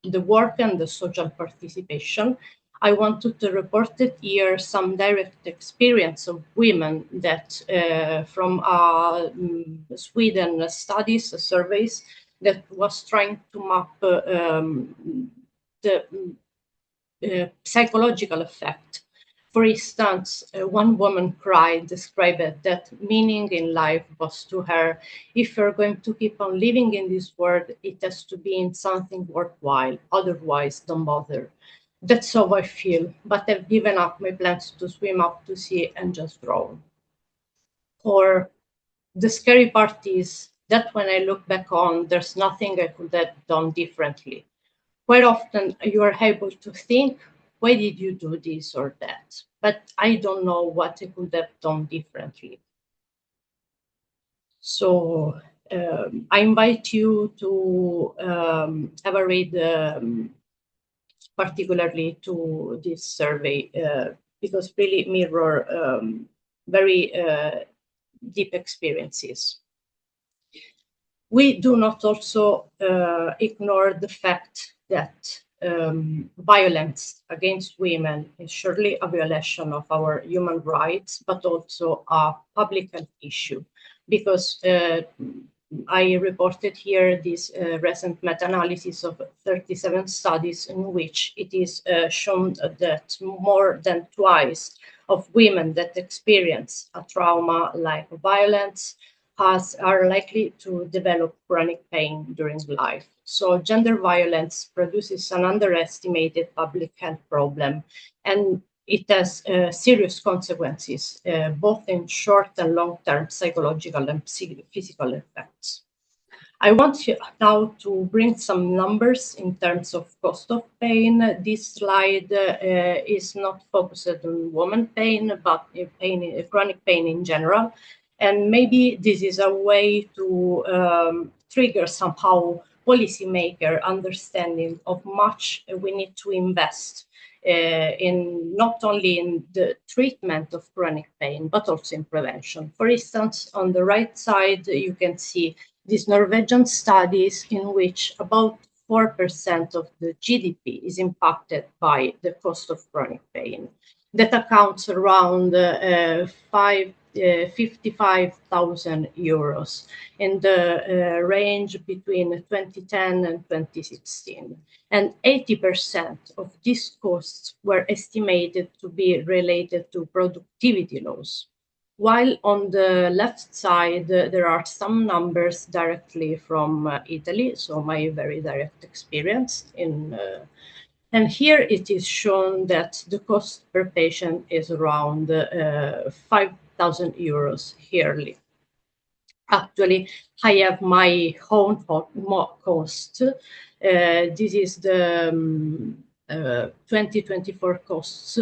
the work and the social participation. I wanted to report it here some direct experience of women that from Sweden studies, surveys that was trying to map the psychological effect. For instance, one woman described that meaning in life was to her, if you're going to keep on living in this world, it has to be in something worthwhile, otherwise don't bother. That's how I feel, but I've given up my plans to swim up to sea and just drown. Or the scary part is that when I look back on, there's nothing I could have done differently. Quite often you are able to think, why did you do this or that? But I don't know what I could have done differently. So I invite you to have a read particularly to this survey because really mirror very deep experiences. We do not also ignore the fact that violence against women is surely a violation of our human rights, but also a public health issue, because I reported here this recent meta-analysis of 37 studies in which it is shown that more than twice of women that experience a trauma like violence are likely to develop chronic pain during life. So gender violence produces an underestimated public health problem, and it has serious consequences, both in short and long-term psychological and physical effects. I want now to bring some numbers in terms of cost of pain. This slide is not focused on woman pain, but chronic pain in general. And maybe this is a way to trigger somehow policymaker understanding of much we need to invest in not only in the treatment of chronic pain, but also in prevention. For instance, on the right side, you can see these Norwegian studies in which about 4% of the GDP is impacted by the cost of chronic pain. That accounts around 55,000 euros in the range between 2010 and 2016. And 80% of these costs were estimated to be related to productivity loss. While on the left side, there are some numbers directly from Italy, so my very direct experience in and here it is shown that the cost per patient is around 5,000 euros yearly. Actually, I have my own cost. This is the 2024 costs,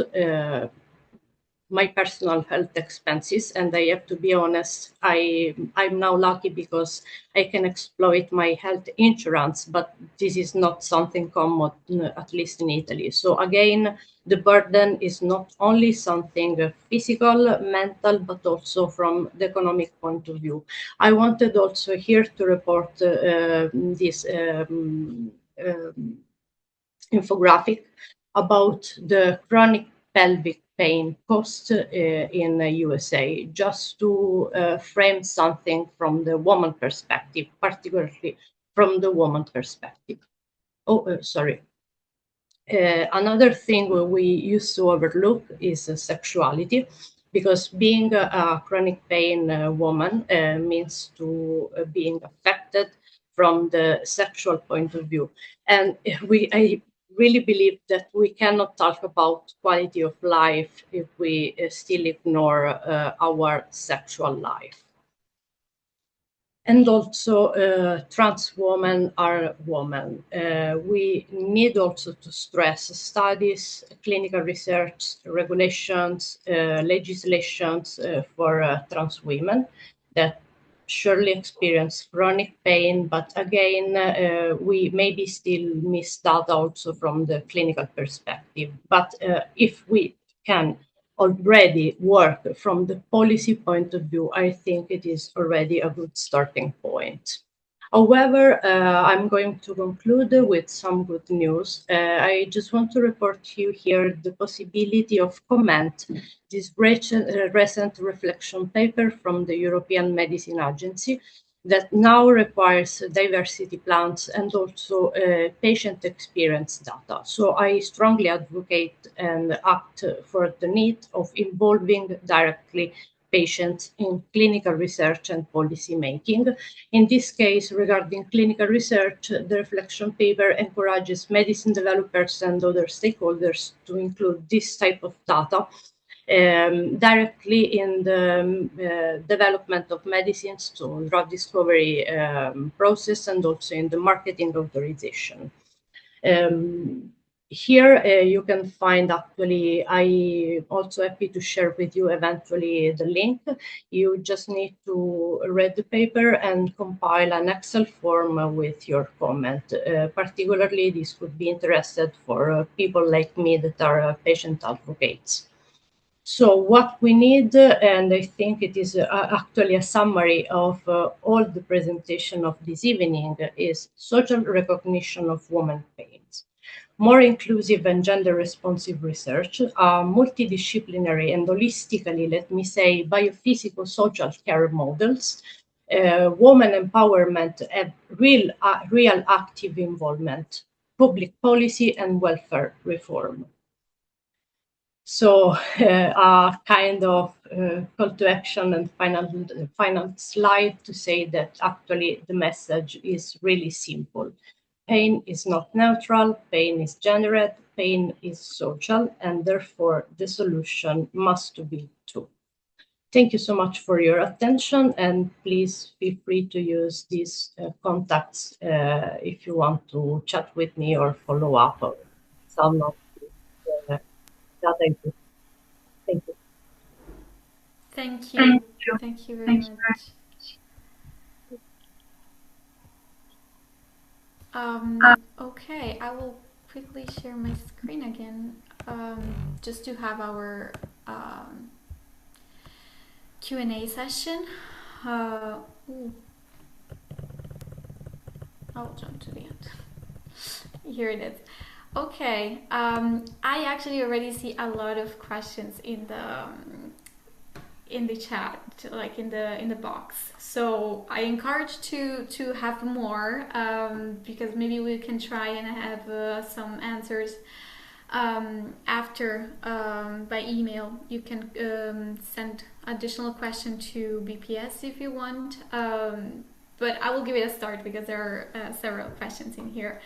my personal health expenses, and I have to be honest, I'm now lucky because I can exploit my health insurance, but this is not something common, at least in Italy. So again, the burden is not only something physical, mental, but also from the economic point of view. I wanted also here to report this infographic about the chronic pelvic pain cost in the USA, just to frame something from the woman perspective, particularly from the woman perspective. Sorry. Another thing we used to overlook is sexuality, because being a chronic pain woman means to being affected from the sexual point of view. And I really believe that we cannot talk about quality of life if we still ignore our sexual life. And also trans women are women. We need also to stress studies, clinical research, regulations, legislations for trans women that surely experience chronic pain, but again, we maybe still miss that also from the clinical perspective. But if we can already work from the policy point of view, I think it is already a good starting point. However, I'm going to conclude with some good news. I just want to report to you here the possibility of comment this recent reflection paper from the European Medicine Agency that now requires diversity plans and also patient experience data. So I strongly advocate and act for the need of involving directly patients in clinical research and policy making. In this case, regarding clinical research, the reflection paper encourages medicine developers and other stakeholders to include this type of data directly in the development of medicines to drug discovery process and also in the marketing authorization. Here you can find, actually, I also happy to share with you eventually the link. You just need to read the paper and compile an Excel form with your comment. Particularly, this would be interested for people like me that are patient advocates. So what we need, and I think it is actually a summary of all the presentation of this evening, is social recognition of women pains, more inclusive and gender-responsive research, multidisciplinary and holistically, let me say, biophysical social care models, women empowerment and real active involvement, public policy and welfare reform. So a kind of call to action and final slide to say that actually the message is really simple. Pain is not neutral, pain is generated, pain is social, and therefore the solution must be too. Thank you so much for your attention, and please feel free to use these contacts if you want to chat with me or follow up on some of that I do. Thank you. Thank you. Thank you very much. Okay, I will quickly share my screen again, just to have our Q&A session. I'll jump to the end. Here it is. Okay, I actually already see a lot of questions in in the chat, like in the box. So I encourage to have more, because maybe we can try and have some answers after by email. You can send additional question to BPS if you want, but I will give it a start because there are several questions in here.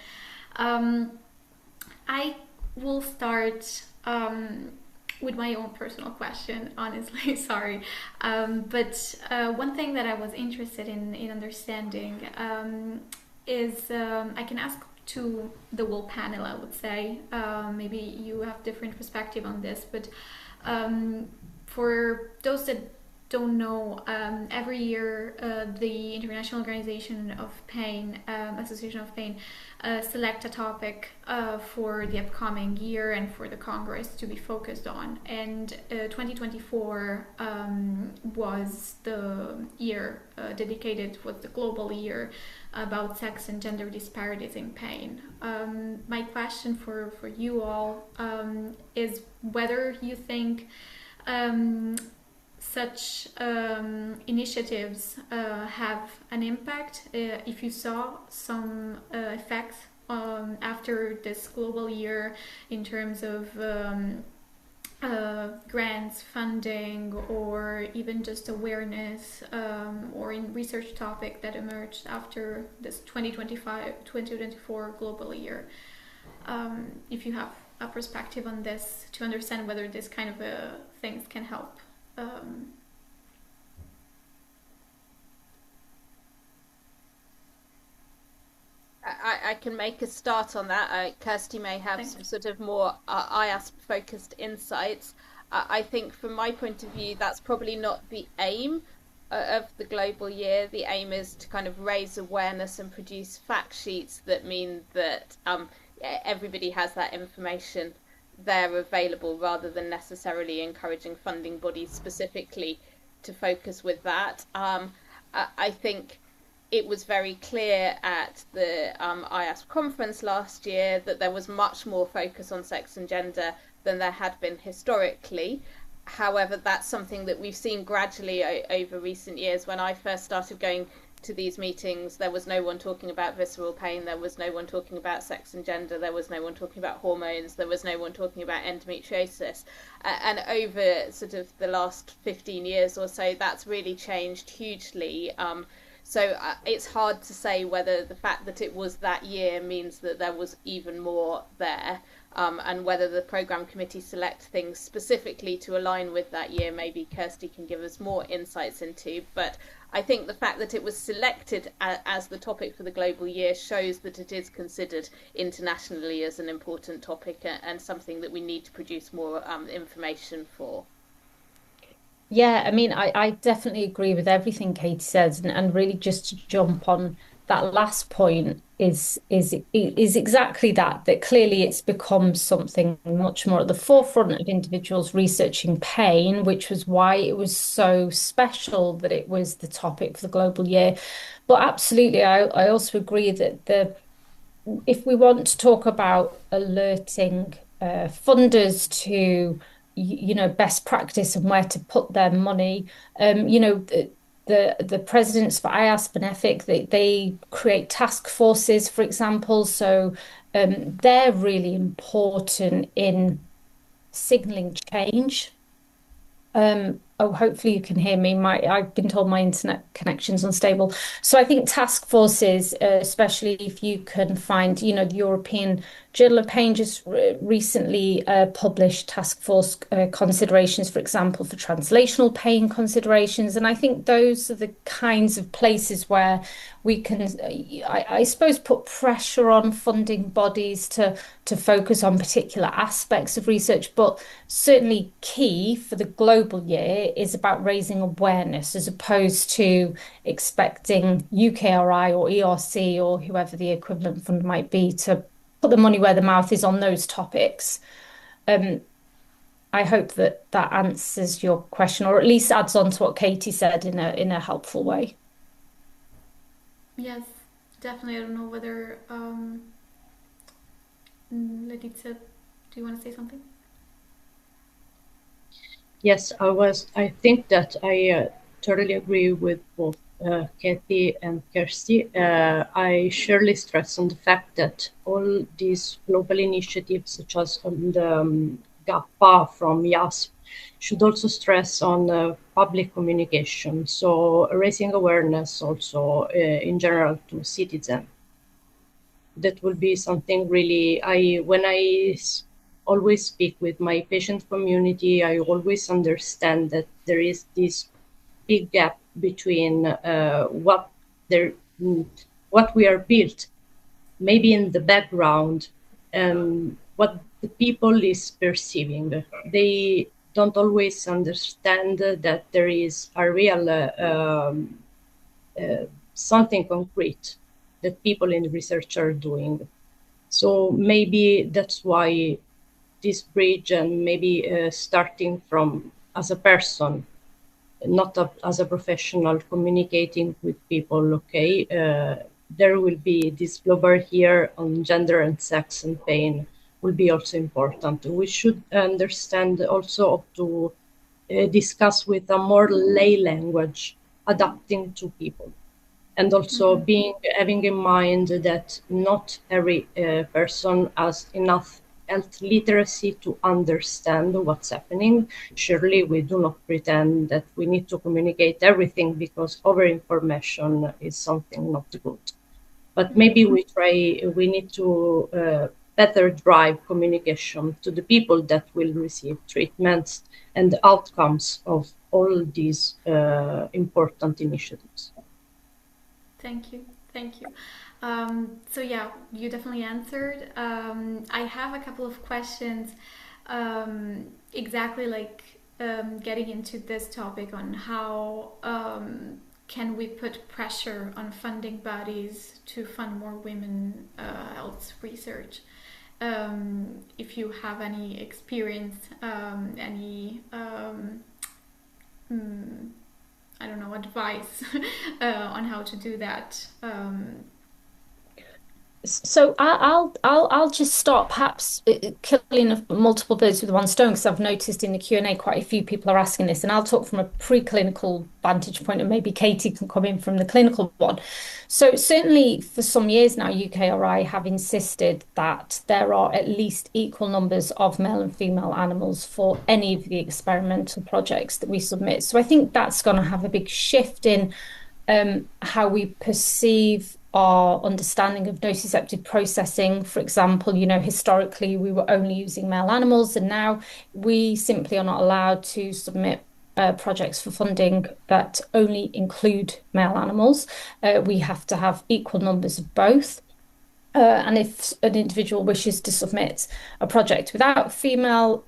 I will start with my own personal question, honestly. Sorry, but one thing that I was interested in understanding is, I can ask to the whole panel, I would say. Maybe you have different perspective on this, but for those that don't know, every year the International Organization of Pain, Association of Pain, select a topic for the upcoming year and for the Congress to be focused on. And 2024 was the year dedicated, was the global year about sex and gender disparities in pain. My question for you all is whether you think such initiatives have an impact, if you saw some effects after this global year in terms of grants, funding, or even just awareness, or in research topic that emerged after this 2024 global year. If you have a perspective on this to understand whether this kind of things can help. I can make a start on that. Kirsty may have Thanks. some sort of more IASP-focused insights. I think from my point of view, that's probably not the aim of the global year. The aim is to kind of raise awareness and produce fact sheets that mean that everybody has that information there available, rather than necessarily encouraging funding bodies specifically to focus with that. I think it was very clear at the IASP conference last year that there was much more focus on sex and gender than there had been historically. However, that's something that we've seen gradually over recent years. When I first started going to these meetings, there was no one talking about visceral pain, there was no one talking about sex and gender, there was no one talking about hormones, there was no one talking about endometriosis. And over sort of the last 15 years or so, that's really changed hugely. So it's hard to say whether the fact that it was that year means that there was even more there, and whether the programme committee select things specifically to align with that year, maybe Kirsty can give us more insights into. But I think the fact that it was selected as the topic for the global year shows that it is considered internationally as an important topic and something that we need to produce more information for. Yeah, I mean, I definitely agree with everything Katie says, and really just to jump on that last point is exactly that clearly it's become something much more at the forefront of individuals researching pain, which was why it was so special that it was the topic for the global year. But absolutely, I also agree that if we want to talk about alerting funders to best practice and where to put their money, the presidents for IASP and EFIC, they create task forces, for example. So they're really important in signaling change. Hopefully you can hear me. I've been told my internet connection's unstable. So I think task forces, especially if you can find, the European Journal of Pain just recently published task force considerations, for example, for translational pain considerations. And I think those are the kinds of places where we can, I suppose, put pressure on funding bodies to focus on particular aspects of research. But certainly key for the global year is about raising awareness as opposed to expecting UKRI or ERC or whoever the equivalent fund might be to put the money where the mouth is on those topics. I hope that answers your question, or at least adds on to what Katie said in a helpful way. Yes, definitely. I don't know whether Letizia, do you want to say something? Yes, I think that I totally agree with both Kathy and Kirsty. I surely stress on the fact that all these global initiatives, such as the GAPA from YASP, should also stress on public communication. So raising awareness also in general to citizens. That will be something really always speak with my patient community. I always understand that there is this big gap between there what we are built maybe in the background and what the people is perceiving. They don't always understand that there is a real something concrete that people in research are doing. So maybe that's why this bridge, and maybe starting from as a person, not as a professional, communicating with people. Okay, there will be this global here on gender and sex and pain will be also important. We should understand also to discuss with a more lay language, adapting to people, and also having in mind that not every person has enough health literacy to understand what's happening. Surely we do not pretend that we need to communicate everything, because over information is something not good. But maybe we need to better drive communication to the people that will receive treatments and the outcomes of all these important initiatives. Thank you. Thank you. So yeah, you definitely answered. I have a couple of questions, exactly like getting into this topic on how can we put pressure on funding bodies to fund more women health research. If you have any experience, any I don't know, advice on how to do that. So I'll just start perhaps killing multiple birds with one stone, because I've noticed in the Q&A quite a few people are asking this, and I'll talk from a preclinical vantage point, and maybe Katie can come in from the clinical one. So certainly for some years now, UKRI have insisted that there are at least equal numbers of male and female animals for any of the experimental projects that we submit. So I think that's going to have a big shift in how we perceive our understanding of nociceptive processing. For example, historically we were only using male animals, and now we simply are not allowed to submit projects for funding that only include male animals. We have to have equal numbers of both. And if an individual wishes to submit a project without female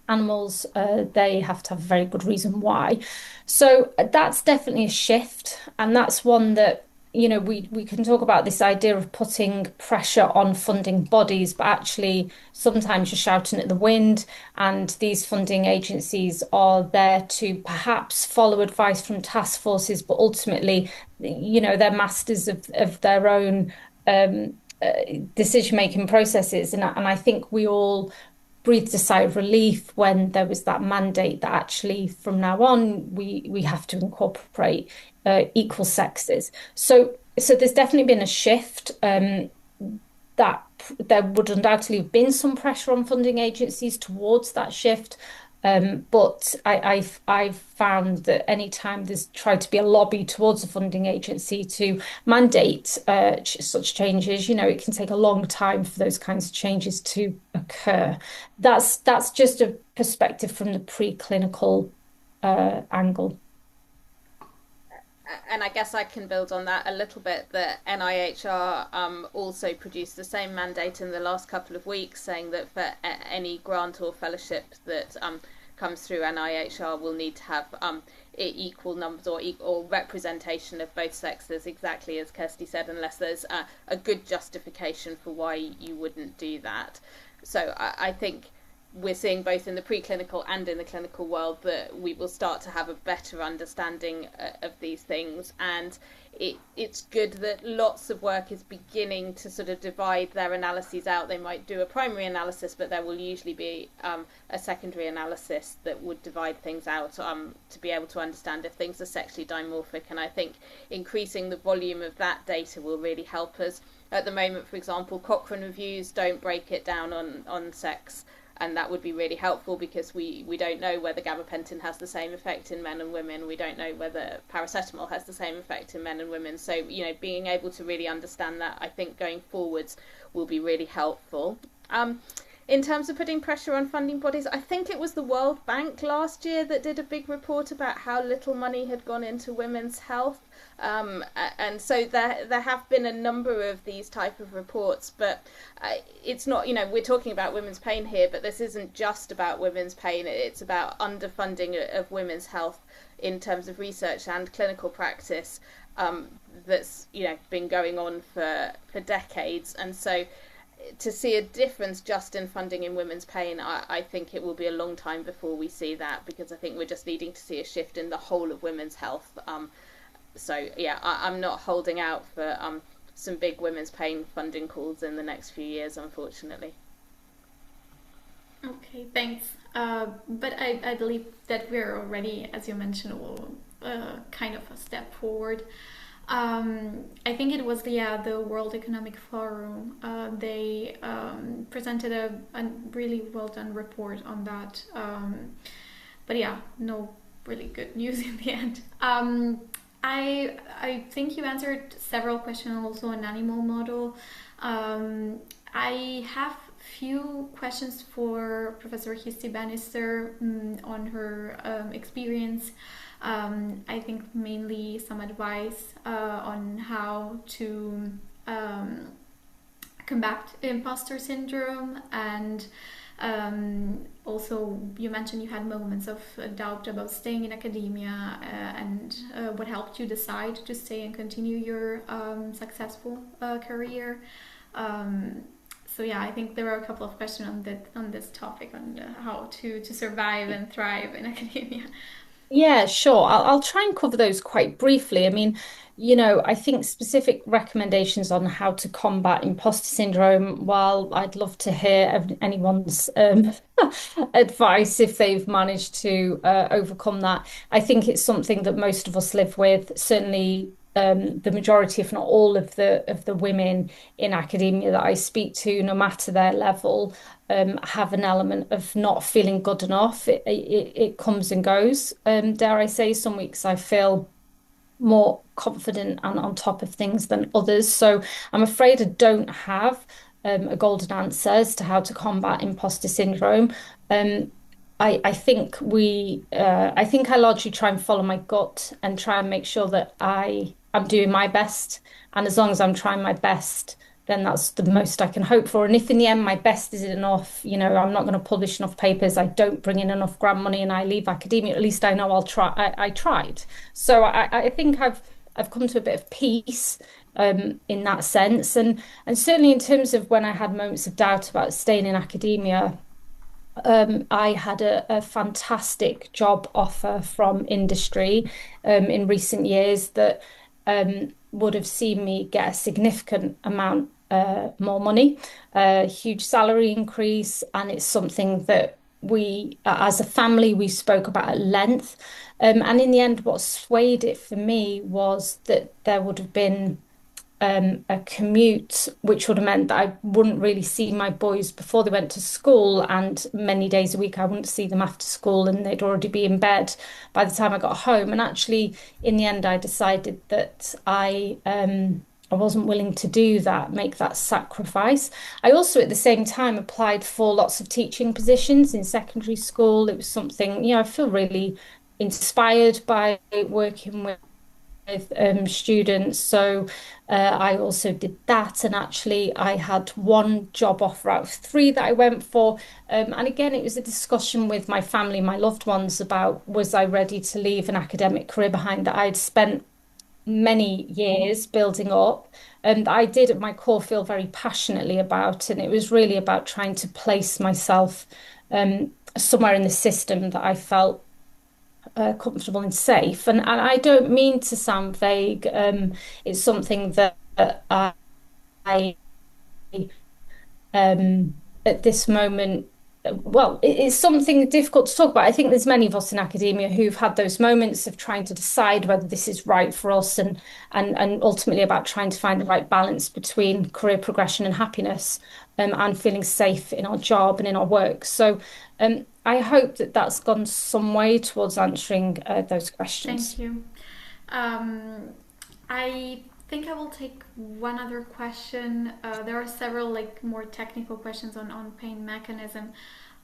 animals, they have to have a very good reason why. So that's definitely a shift, and that's one that we can talk about this idea of putting pressure on funding bodies, but actually sometimes you're shouting at the wind, and these funding agencies are there to perhaps follow advice from task forces, but ultimately, they're masters of their own decision-making processes. And I think we all breathed a sigh of relief when there was that mandate that actually from now on we have to incorporate equal sexes. So there's definitely been a shift, that there would undoubtedly have been some pressure on funding agencies towards that shift. But I've found that anytime there's tried to be a lobby towards a funding agency to mandate such changes, it can take a long time for those kinds of changes to occur. That's just a perspective from the preclinical angle. And I guess I can build on that a little bit. The NIHR also produced the same mandate in the last couple of weeks, saying that for any grant or fellowship that comes through NIHR will need to have equal numbers or representation of both sexes, exactly as Kirsty said, unless there's a good justification for why you wouldn't do that. So I think we're seeing both in the preclinical and in the clinical world that we will start to have a better understanding of these things. And it's good that lots of work is beginning to sort of divide their analyses out. They might do a primary analysis, but there will usually be a secondary analysis that would divide things out to be able to understand if things are sexually dimorphic. And I think increasing the volume of that data will really help us. At the moment, for example, Cochrane reviews don't break it down on sex. And that would be really helpful, because we don't know whether gabapentin has the same effect in men and women. We don't know whether paracetamol has the same effect in men and women. So, being able to really understand that, I think going forwards will be really helpful. In terms of putting pressure on funding bodies, I think it was the World Bank last year that did a big report about how little money had gone into women's health. And so there have been a number of these type of reports, but it's not, we're talking about women's pain here, but this isn't just about women's pain. It's about underfunding of women's health in terms of research and clinical practice that's been going on for decades. And so to see a difference just in funding in women's pain, I think it will be a long time before we see that, because I think we're just needing to see a shift in the whole of women's health. So yeah, I'm not holding out for some big women's pain funding calls in the next few years, unfortunately. Okay, thanks. But I believe that we're already, as you mentioned, kind of a step forward. I think it was the World Economic Forum. They presented a really well done report on that. But yeah, no really good news in the end. I think you answered several questions also on animal model. I have few questions for Professor Histi Bannister on her experience. I think mainly some advice on how to combat imposter syndrome, and also you mentioned you had moments of doubt about staying in academia, and what helped you decide to stay and continue your successful career. So yeah, I think there are a couple of questions on this topic, on how to survive and thrive in academia. Yeah, sure. I'll try and cover those quite briefly. I mean, I think specific recommendations on how to combat imposter syndrome, while I'd love to hear anyone's advice if they've managed to overcome that, I think it's something that most of us live with. Certainly, the majority, if not all, of the women in academia that I speak to, no matter their level, have an element of not feeling good enough. It comes and goes. Dare I say, some weeks I feel more confident and on top of things than others. So I'm afraid I don't have a golden answer as to how to combat imposter syndrome. I think I think I largely try and follow my gut and try and make sure that I'm doing my best. And as long as I'm trying my best, then that's the most I can hope for. And if in the end my best isn't enough, I'm not going to publish enough papers, I don't bring in enough grant money, and I leave academia, at least I know I'll try. I tried. So I think I've come to a bit of peace in that sense. And certainly in terms of when I had moments of doubt about staying in academia, I had a fantastic job offer from industry in recent years that would have seen me get a significant amount more money, a huge salary increase, and it's something that we, as a family, we spoke about at length. And in the end, what swayed it for me was that there would have been a commute, which would have meant that I wouldn't really see my boys before they went to school, and many days a week I wouldn't see them after school, and they'd already be in bed by the time I got home. And actually, in the end, I decided that I wasn't willing to do that, make that sacrifice. I also, at the same time, applied for lots of teaching positions in secondary school. It was something, I feel really inspired by working with students. So I also did that, and actually I had one job offer out of three that I went for. And again, it was a discussion with my family, my loved ones, about was I ready to leave an academic career behind that I'd spent many years building up, and I did at my core feel very passionately about. And it was really about trying to place myself somewhere in the system that I felt comfortable and safe. And I don't mean to sound vague. It's something that I at this moment, well, it's something difficult to talk about. I think there's many of us in academia who've had those moments of trying to decide whether this is right for us, and ultimately about trying to find the right balance between career progression and happiness, and feeling safe in our job and in our work. So I hope that that's gone some way towards answering those questions. Thank you. I think I will take one other question. There are several more technical questions on pain mechanism.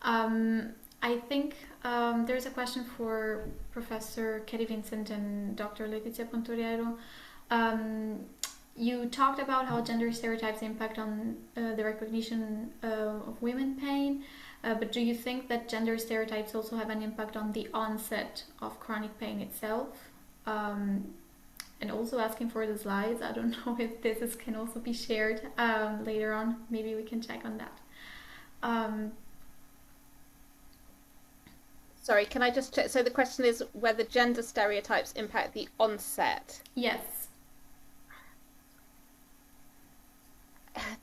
I think there's a question for Professor Katie Vincent and Dr. Letizia Pontoriero. You talked about how gender stereotypes impact on the recognition of women pain, but do you think that gender stereotypes also have an impact on the onset of chronic pain itself? And also asking for the slides. I don't know if this can also be shared later on. Maybe we can check on that. Sorry, can I just check? So the question is whether gender stereotypes impact the onset. Yes.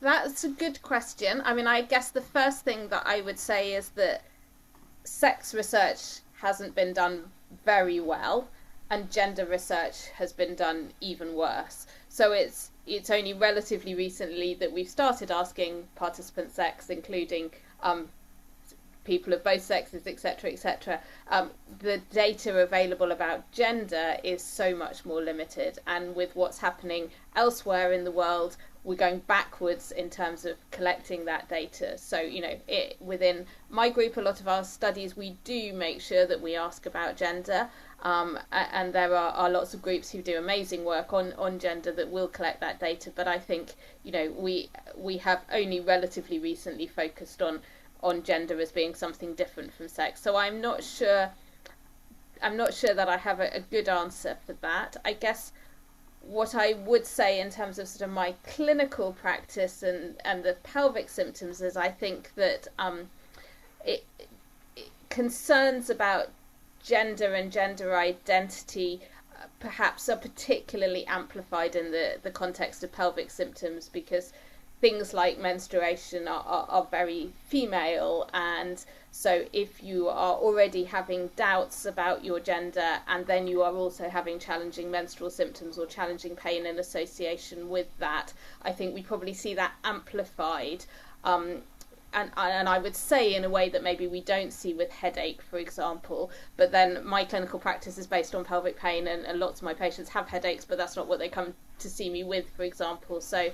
That's a good question. I mean, I guess the first thing that I would say is that sex research hasn't been done very well, and gender research has been done even worse. So it's only relatively recently that we've started asking participant sex, including people of both sexes, etc., etc. The data available about gender is so much more limited, and with what's happening elsewhere in the world, we're going backwards in terms of collecting that data. So, within my group, a lot of our studies, we do make sure that we ask about gender. And there are lots of groups who do amazing work on gender that will collect that data. But I think, we have only relatively recently focused on gender as being something different from sex. So I'm not sure that I have a good answer for that. I guess what I would say in terms of sort of my clinical practice and the pelvic symptoms is I think that concerns about gender and gender identity perhaps are particularly amplified in the context of pelvic symptoms, because things like menstruation are very female, and so if you are already having doubts about your gender and then you are also having challenging menstrual symptoms or challenging pain in association with that, I think we probably see that amplified. And I would say in a way that maybe we don't see with headache, for example, but then my clinical practice is based on pelvic pain, and lots of my patients have headaches, but that's not what they come to see me with, for example. So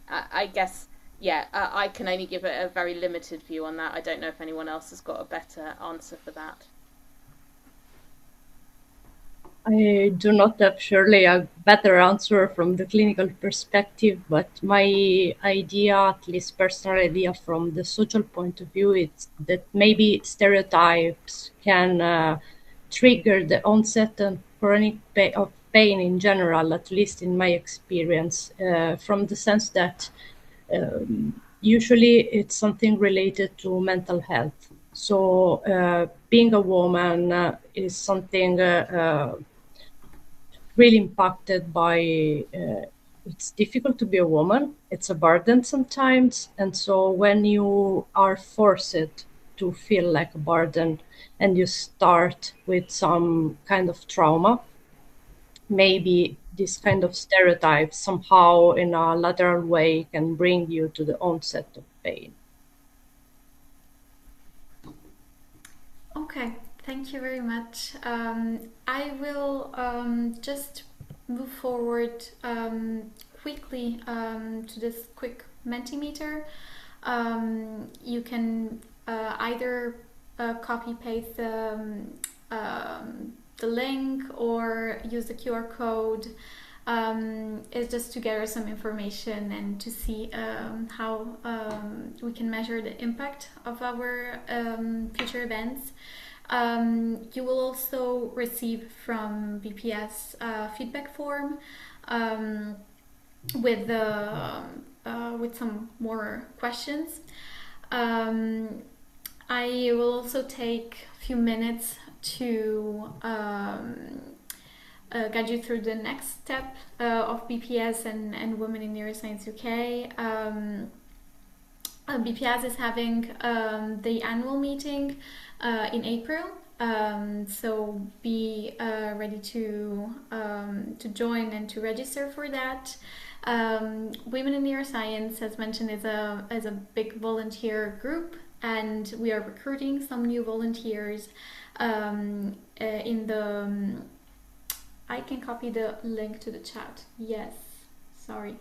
I guess, I can only give a very limited view on that. I don't know if anyone else has got a better answer for that. I do not have surely a better answer from the clinical perspective, but my idea, at least personal idea from the social point of view, is that maybe stereotypes can trigger the onset of chronic pain in general, at least in my experience, from the sense that usually it's something related to mental health. So being a woman is something really impacted by it's difficult to be a woman. It's a burden sometimes. And so when you are forced to feel like a burden and you start with some kind of trauma, maybe this kind of stereotype somehow in a lateral way can bring you to the onset of pain. Okay, thank you very much. I will just move forward quickly to this quick Mentimeter. You can either copy paste the link or use the QR code. It's just to gather some information and to see how we can measure the impact of our future events. You will also receive from BPS feedback form with some more questions. I will also take a few minutes to guide you through the next step of BPS and Women in Neuroscience UK. BPS is having the annual meeting in April, so be ready to join and to register for that. Women in Neuroscience, as mentioned, is a big volunteer group, and we are recruiting some new volunteers in the. I can copy the link to the chat. Yes, sorry.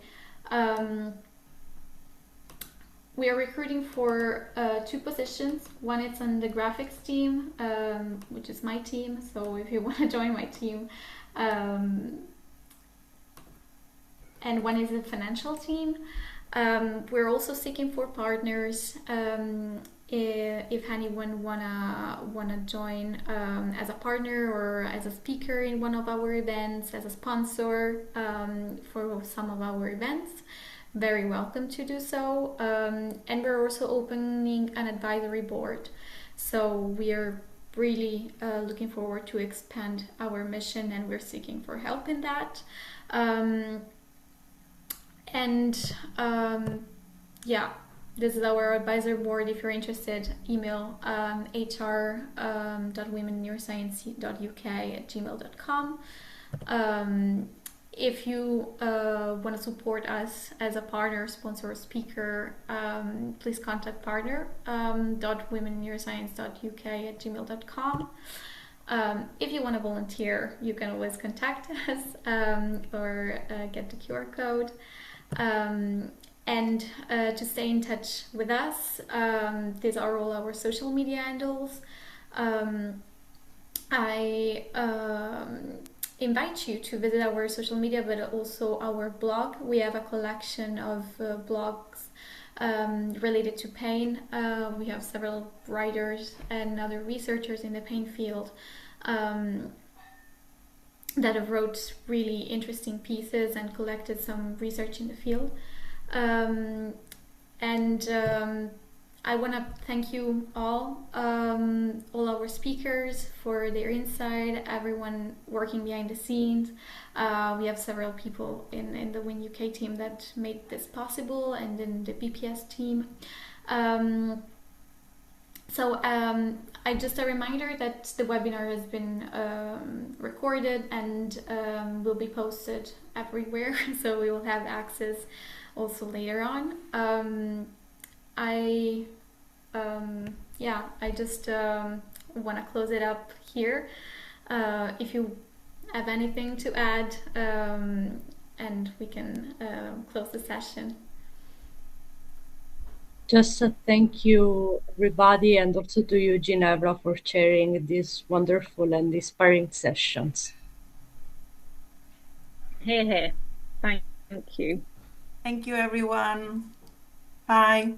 We are recruiting for 2 positions. One is on the graphics team, which is my team. So if you want to join my team, and one is the financial team. We're also seeking for partners. If anyone wanna join as a partner or as a speaker in one of our events, as a sponsor for some of our events, very welcome to do so. And we're also opening an advisory board. So we are really looking forward to expand our mission, and we're seeking for help in that. Yeah, this is our advisory board. If you're interested, email hr.womenneuroscience.uk@gmail.com. If you want to support us as a partner, sponsor, or speaker, please contact partner.womenneuroscience.uk@gmail.com. If you want to volunteer, you can always contact us or get the QR code. And to stay in touch with us, these are all our social media handles. I invite you to visit our social media, but also our blog. We have a collection of blogs related to pain. We have several writers and other researchers in the pain field that have wrote really interesting pieces and collected some research in the field. I want to thank you all our speakers for their insight, everyone working behind the scenes. We have several people in the WIN UK team that made this possible, and in the BPS team. Just a reminder that the webinar has been recorded and will be posted everywhere, so we will have access also later on. I just want to close it up here. If you have anything to add, and we can close the session. Just a thank you, everybody, and also to you, Ginevra, for sharing these wonderful and inspiring sessions. Here. Thank you. Thank you, everyone. Bye.